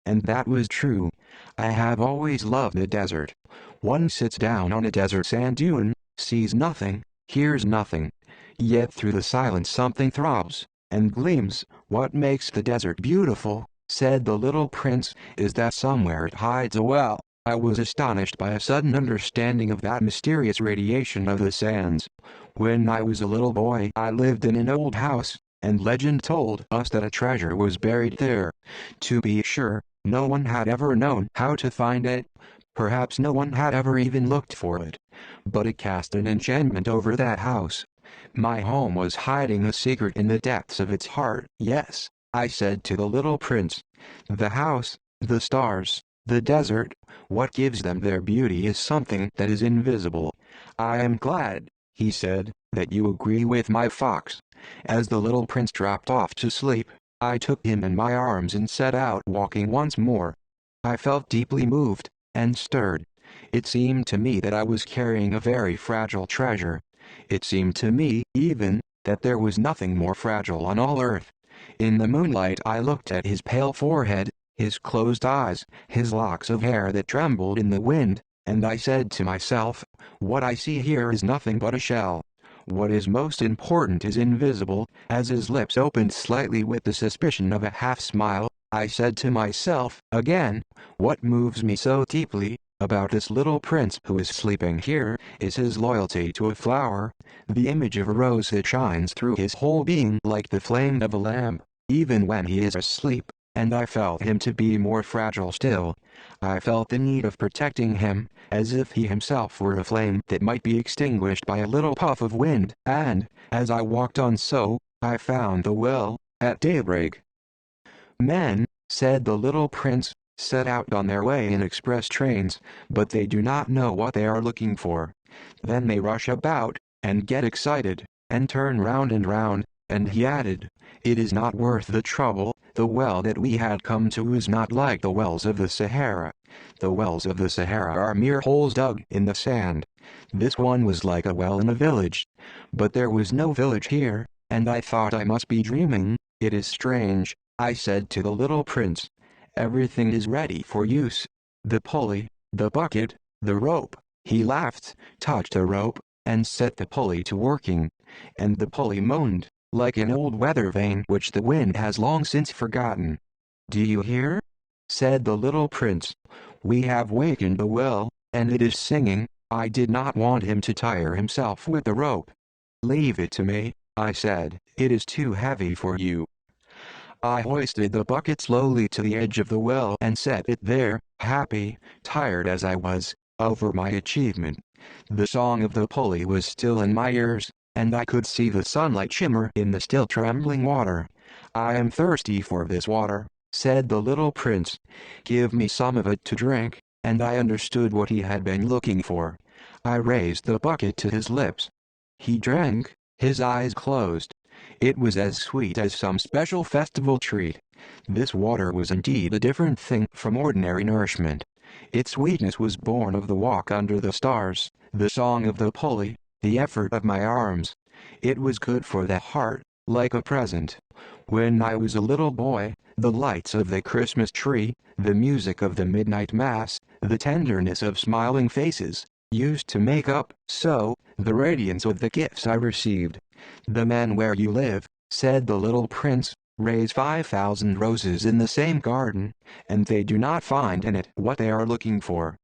And that was true. I have always loved the desert. One sits down on a desert sand dune, sees nothing, hears nothing. Yet through the silence something throbs, and gleams. "What makes the desert beautiful," said the little prince, "is that somewhere it hides a well." I was astonished by a sudden understanding of that mysterious radiation of the sands. When I was a little boy I lived in an old house, and legend told us that a treasure was buried there. To be sure, no one had ever known how to find it. Perhaps no one had ever even looked for it. But it cast an enchantment over that house. My home was hiding a secret in the depths of its heart. "Yes," I said to the little prince. "The house, the stars, the desert, what gives them their beauty is something that is invisible." "I am glad," he said, "that you agree with my fox." As the little prince dropped off to sleep, I took him in my arms and set out walking once more. I felt deeply moved, and stirred. It seemed to me that I was carrying a very fragile treasure. It seemed to me, even, that there was nothing more fragile on all earth. In the moonlight I looked at his pale forehead, his closed eyes, his locks of hair that trembled in the wind, and I said to myself, "What I see here is nothing but a shell. What is most important is invisible." As his lips opened slightly with the suspicion of a half-smile, I said to myself, again, "What moves me so deeply about this little prince who is sleeping here is his loyalty to a flower, the image of a rose that shines through his whole being like the flame of a lamp, even when he is asleep." And I felt him to be more fragile still. I felt the need of protecting him, as if he himself were a flame that might be extinguished by a little puff of wind. And, as I walked on so, I found the well, at daybreak. "Men," said the little prince, "set out on their way in express trains, but they do not know what they are looking for. Then they rush about, and get excited, and turn round and round." And he added, "It is not worth the trouble. The well that we had come to is not like the wells of the Sahara. The wells of the Sahara are mere holes dug in the sand. This one was like a well in a village. But there was no village here, and I thought I must be dreaming. It is strange," I said to the little prince. "Everything is ready for use. The pulley, the bucket, the rope." He laughed, touched a rope, and set the pulley to working. And the pulley moaned, like an old weather vane which the wind has long since forgotten. "Do you hear?" said the little prince. "We have wakened the well, and it is singing." I did not want him to tire himself with the rope. "Leave it to me," I said. "It is too heavy for you." I hoisted the bucket slowly to the edge of the well and set it there, happy, tired as I was, over my achievement. The song of the pulley was still in my ears, and I could see the sunlight shimmer in the still trembling water. "I am thirsty for this water," said the little prince. "Give me some of it to drink," and I understood what he had been looking for. I raised the bucket to his lips. He drank, his eyes closed. It was as sweet as some special festival treat. This water was indeed a different thing from ordinary nourishment. Its sweetness was born of the walk under the stars, the song of the pulley, the effort of my arms. It was good for the heart, like a present. When I was a little boy, the lights of the Christmas tree, the music of the midnight mass, the tenderness of smiling faces, used to make up, so, the radiance of the gifts I received. "The man where you live," said the little prince, "raise 5,000 roses in the same garden, and they do not find in it what they are looking for."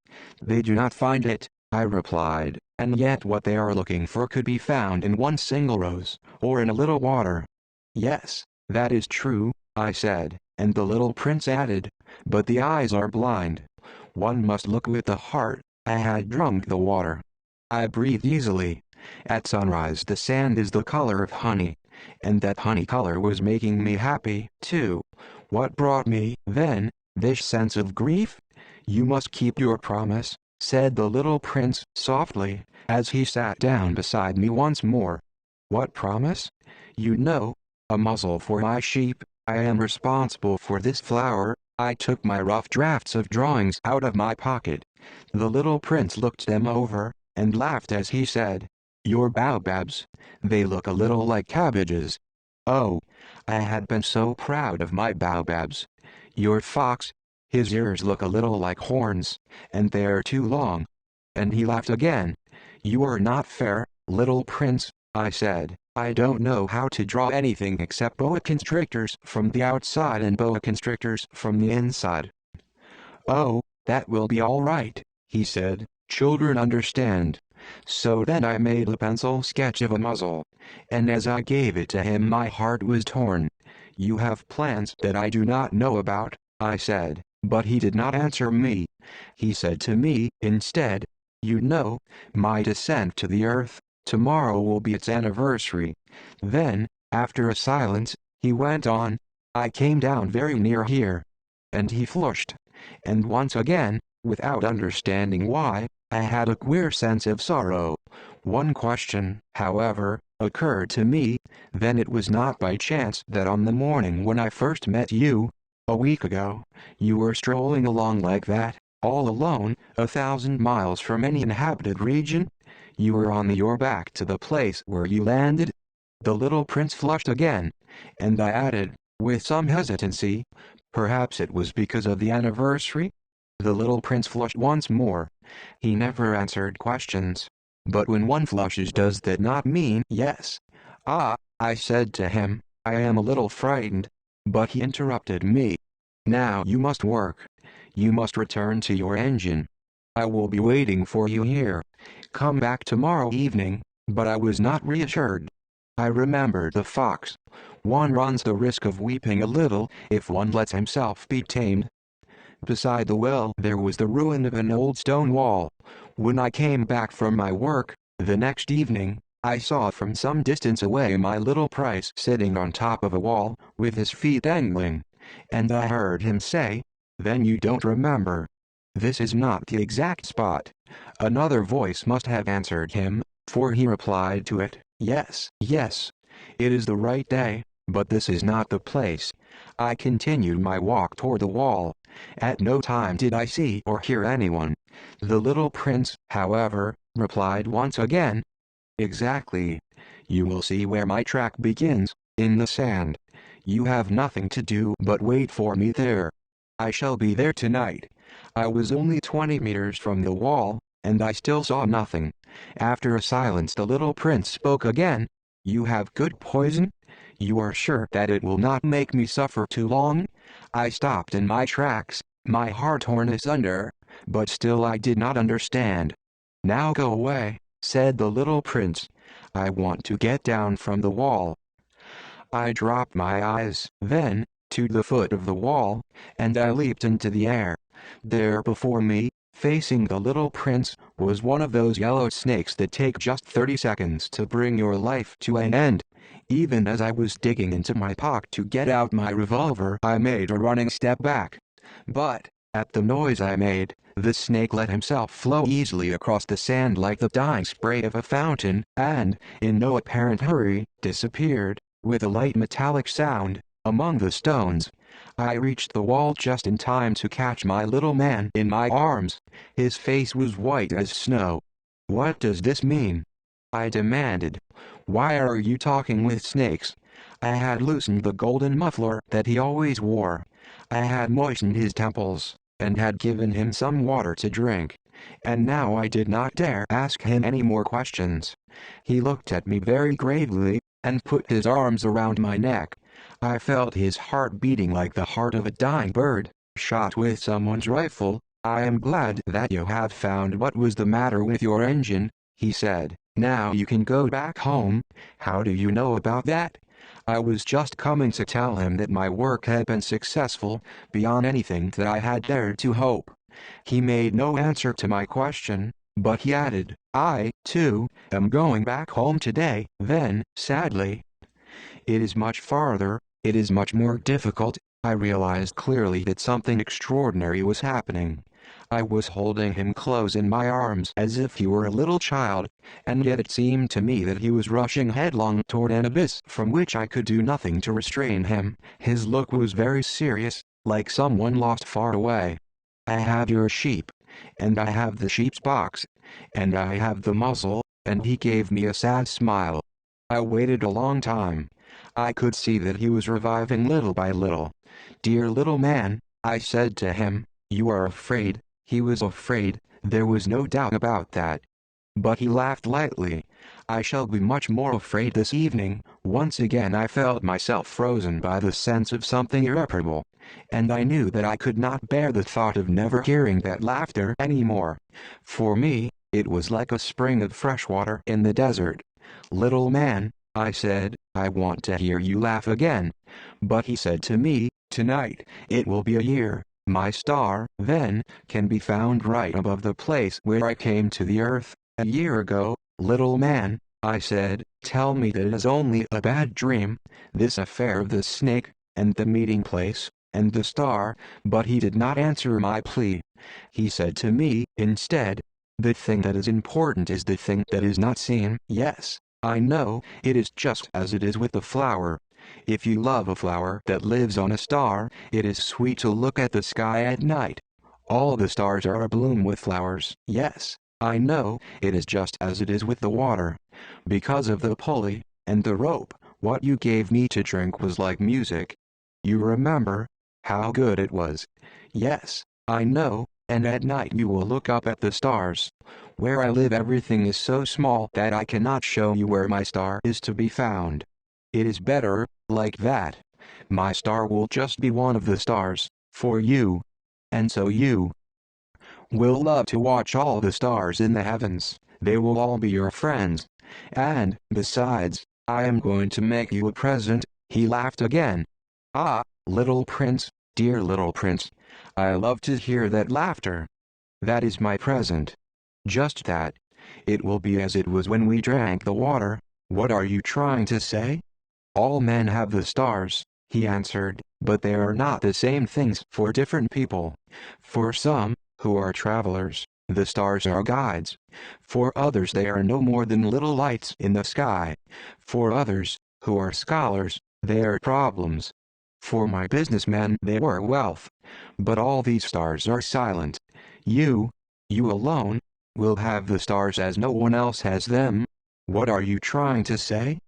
"They do not find it," I replied, "and yet what they are looking for could be found in one single rose, or in a little water." "Yes, that is true," I said, and the little prince added, "but the eyes are blind. One must look with the heart." I had drunk the water. I breathed easily. At sunrise the sand is the color of honey, and that honey color was making me happy, too. What brought me, then, this sense of grief? "You must keep your promise," said the little prince softly, as he sat down beside me once more. "What promise?" "You know, a muzzle for my sheep. I am responsible for this flower." I took my rough drafts of drawings out of my pocket. The little prince looked them over, and laughed as he said, "Your baobabs, they look a little like cabbages." Oh, I had been so proud of my baobabs. "Your fox, his ears look a little like horns, and they are too long." And he laughed again. "You are not fair, little prince," I said. "I don't know how to draw anything except boa constrictors from the outside and boa constrictors from the inside." "Oh, that will be all right," he said. "Children understand." So then I made a pencil sketch of a muzzle, and as I gave it to him my heart was torn. "You have plans that I do not know about," I said, but he did not answer me. He said to me, instead, "You know, my descent to the earth, tomorrow will be its anniversary." Then, after a silence, he went on, "I came down very near here." And he flushed. And once again, without understanding why, I had a queer sense of sorrow. One question, however, occurred to me. Then it was not by chance that on the morning when I first met you, a week ago, you were strolling along like that, all alone, 1,000 miles from any inhabited region? You were on your back to the place where you landed?" The little prince flushed again, and I added, with some hesitancy, "Perhaps it was because of the anniversary?" The little prince flushed once more. He never answered questions. "But when one flushes, does that not mean yes?" "Ah," I said to him, "I am a little frightened." But he interrupted me. "Now you must work. You must return to your engine. I will be waiting for you here. Come back tomorrow evening." But I was not reassured. I remembered the fox. One runs the risk of weeping a little if one lets himself be tamed. Beside the well there was the ruin of an old stone wall. When I came back from my work, the next evening, I saw from some distance away my little prince sitting on top of a wall, with his feet dangling. And I heard him say, "Then you don't remember. This is not the exact spot." Another voice must have answered him, for he replied to it, "Yes, yes. It is the right day, but this is not the place." I continued my walk toward the wall. At no time did I see or hear anyone. The little prince, however, replied once again, "Exactly. You will see where my track begins, in the sand. You have nothing to do but wait for me there. I shall be there tonight." I was only 20 meters from the wall, and I still saw nothing. After a silence the little prince spoke again. "You have good poison? You are sure that it will not make me suffer too long?" I stopped in my tracks, my heart torn asunder, but still I did not understand. "Now go away," said the little prince. "I want to get down from the wall." I dropped my eyes, then, to the foot of the wall, and I leaped into the air. There before me, facing the little prince, was one of those yellow snakes that take just 30 seconds to bring your life to an end. Even as I was digging into my pocket to get out my revolver, I made a running step back. But, at the noise I made, the snake let himself flow easily across the sand like the dying spray of a fountain, and, in no apparent hurry, disappeared, with a light metallic sound, among the stones. I reached the wall just in time to catch my little man in my arms. His face was white as snow. "What does this mean?" I demanded. "Why are you talking with snakes?" I had loosened the golden muffler that he always wore. I had moistened his temples, and had given him some water to drink. And now I did not dare ask him any more questions. He looked at me very gravely, and put his arms around my neck. I felt his heart beating like the heart of a dying bird, shot with someone's rifle. "I am glad that you have found what was the matter with your engine," he said. "Now you can go back home." "How do you know about that?" I was just coming to tell him that my work had been successful, beyond anything that I had dared to hope. He made no answer to my question, but he added, "I, too, am going back home today." Then, sadly, "It is much farther, it is much more difficult." I realized clearly that something extraordinary was happening. I was holding him close in my arms as if he were a little child, and yet it seemed to me that he was rushing headlong toward an abyss from which I could do nothing to restrain him. His look was very serious, like someone lost far away. "I have your sheep, and I have the sheep's box, and I have the muzzle," and he gave me a sad smile. I waited a long time. I could see that he was reviving little by little. "Dear little man," I said to him, "you are afraid." He was afraid, there was no doubt about that. But he laughed lightly. "I shall be much more afraid this evening." Once again I felt myself frozen by the sense of something irreparable, and I knew that I could not bear the thought of never hearing that laughter anymore. For me, it was like a spring of fresh water in the desert. "Little man," I said, "I want to hear you laugh again." But he said to me, "Tonight, it will be a year. My star, then, can be found right above the place where I came to the earth a year ago." "Little man," I said, "tell me that it is only a bad dream, this affair of the snake, and the meeting place, and the star." But he did not answer my plea. He said to me, instead, "The thing that is important is the thing that is not seen." Yes, I know, it is just as it is with the flower. If you love a flower that lives on a star, it is sweet to look at the sky at night. All the stars are abloom with flowers. Yes, I know, it is just as it is with the water. Because of the pulley, and the rope, what you gave me to drink was like music. You remember how good it was. Yes, I know, and at night you will look up at the stars. Where I live everything is so small that I cannot show you where my star is to be found. It is better, like that. My star will just be one of the stars, for you. And so you will love to watch all the stars in the heavens. They will all be your friends. And, besides, I am going to make you a present." He laughed again. "Ah, little prince, dear little prince. I love to hear that laughter. That is my present. Just that. It will be as it was when we drank the water." "What are you trying to say?" "All men have the stars," he answered, "but they are not the same things for different people. For some, who are travelers, the stars are guides. For others they are no more than little lights in the sky. For others, who are scholars, they are problems. For my businessmen they are wealth. But all these stars are silent. You alone, will have the stars as no one else has them." "What are you trying to say?"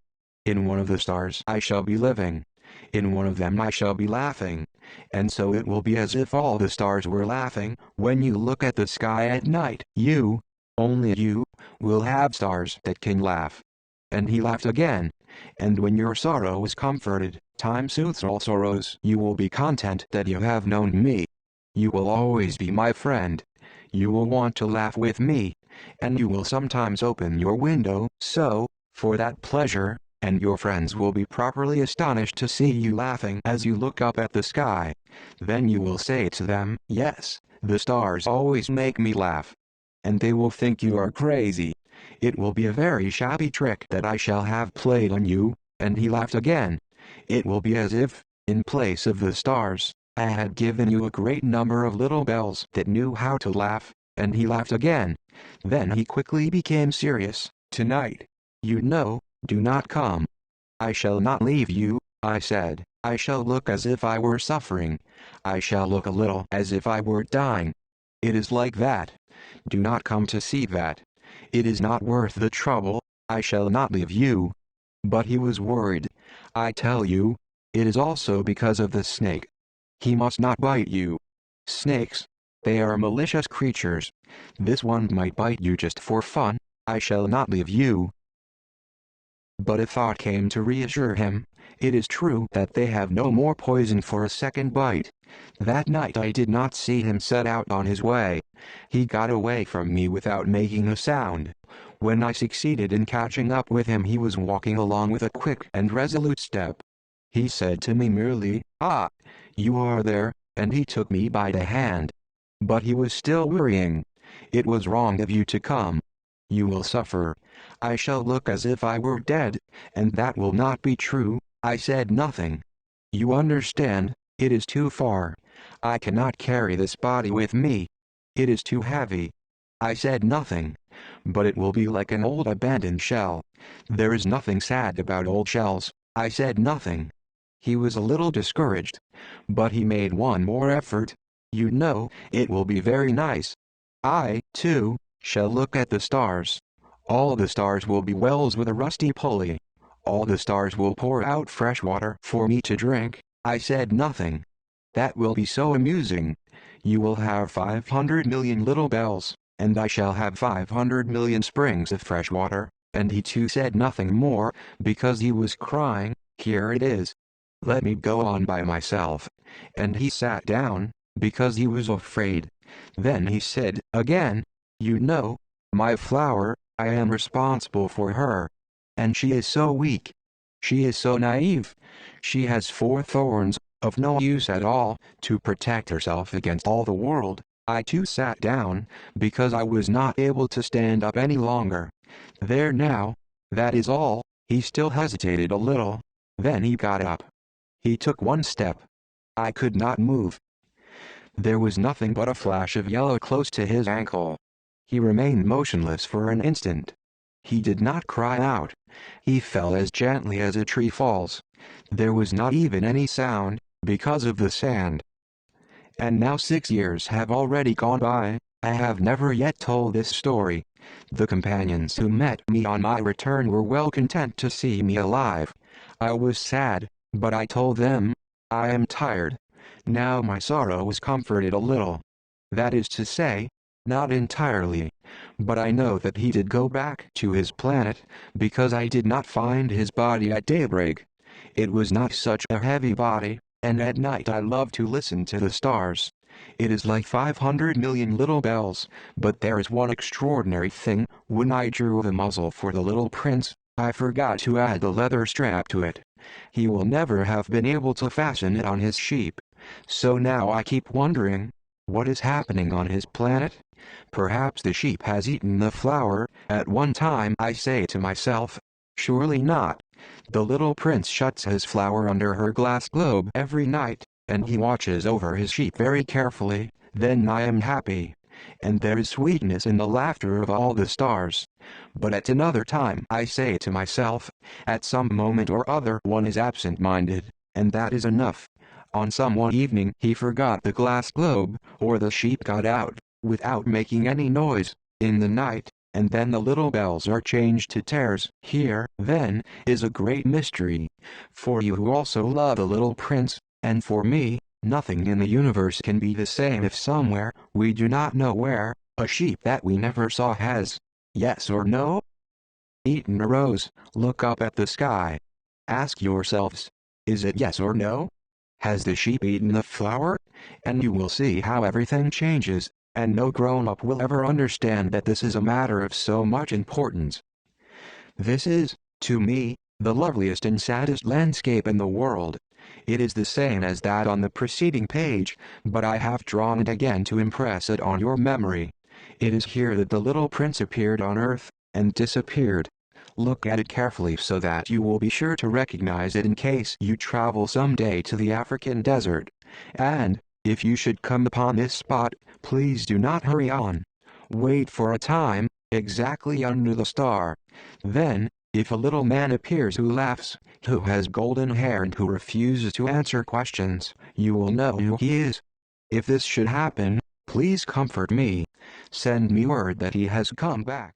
"In one of the stars I shall be living. In one of them I shall be laughing. And so it will be as if all the stars were laughing when you look at the sky at night. You, only you, will have stars that can laugh." and he laughed again. And when your sorrow is comforted, time soothes all sorrows. You will be content that you have known me. You will always be my friend. You will want to laugh with me, and you will sometimes open your window, so, for that pleasure, and your friends will be properly astonished to see you laughing as you look up at the sky. Then you will say to them, yes, the stars always make me laugh. And they will think you are crazy. It will be a very shabby trick that I shall have played on you, and he laughed again. It will be as if, in place of the stars, I had given you a great number of little bells that knew how to laugh, and he laughed again. Then he quickly became serious. Tonight, you know, do not come. I shall not leave you, I said. I shall look as if I were suffering. I shall look a little as if I were dying. It is like that. Do not come to see that. It is not worth the trouble. I shall not leave you. But he was worried. I tell you, it is also because of the snake. He must not bite you. Snakes, they are malicious creatures. This one might bite you just for fun. I shall not leave you. But a thought came to reassure him. It is true that they have no more poison for a second bite. That night I did not see him set out on his way. He got away from me without making a sound. When I succeeded in catching up with him, he was walking along with a quick and resolute step. He said to me merely, "Ah, you are there," and he took me by the hand. But he was still worrying. "It was wrong of you to come. You will suffer. I shall look as if I were dead, and that will not be true." I said nothing. "You understand, it is too far. I cannot carry this body with me. It is too heavy." I said nothing. "But it will be like an old abandoned shell. There is nothing sad about old shells." I said nothing. He was a little discouraged, but he made one more effort. "You know, it will be very nice. I, too, shall look at the stars. All the stars will be wells with a rusty pulley. All the stars will pour out fresh water for me to drink." I said nothing. "That will be so amusing. You will have 500 million little bells, and I shall have 500 million springs of fresh water." And he too said nothing more, because he was crying. "Here it is. Let me go on by myself." And he sat down, because he was afraid. Then he said again, "You know, my flower, I am responsible for her. And she is so weak. She is so naive. She has 4 thorns, of no use at all, to protect herself against all the world." I too sat down, because I was not able to stand up any longer. "There now, that is all." He still hesitated a little. Then he got up. He took one step. I could not move. There was nothing but a flash of yellow close to his ankle. He remained motionless for an instant. He did not cry out. He fell as gently as a tree falls. There was not even any sound, because of the sand. And now 6 years have already gone by. I have never yet told this story. The companions who met me on my return were well content to see me alive. I was sad, but I told them, "I am tired." Now my sorrow was comforted a little. That is to say, not entirely. But I know that he did go back to his planet, because I did not find his body at daybreak. It was not such a heavy body, and at night I love to listen to the stars. It is like 500 million little bells, but there is one extraordinary thing. When I drew the muzzle for the little prince, I forgot to add the leather strap to it. He will never have been able to fasten it on his sheep. So now I keep wondering, what is happening on his planet? Perhaps the sheep has eaten the flower. At one time I say to myself, surely not. The little prince shuts his flower under her glass globe every night, and he watches over his sheep very carefully. Then I am happy. And there is sweetness in the laughter of all the stars. But at another time I say to myself, at some moment or other one is absent-minded, and that is enough. On some one evening he forgot the glass globe, or the sheep got out, without making any noise, in the night, and then the little bells are changed to tares. Here, then, is a great mystery. For you who also love the little prince, and for me, nothing in the universe can be the same if somewhere, we do not know where, a sheep that we never saw has. Yes or no? Eaten a rose, look up at the sky. Ask yourselves, is it yes or no? Has the sheep eaten the flower? And you will see how everything changes, and no grown-up will ever understand that this is a matter of so much importance. This is, to me, the loveliest and saddest landscape in the world. It is the same as that on the preceding page, but I have drawn it again to impress it on your memory. It is here that the little prince appeared on earth, and disappeared. Look at it carefully so that you will be sure to recognize it in case you travel someday to the African desert. And, if you should come upon this spot, please do not hurry on. Wait for a time, exactly under the star. Then, if a little man appears who laughs, who has golden hair and who refuses to answer questions, you will know who he is. If this should happen, please comfort me. Send me word that he has come back.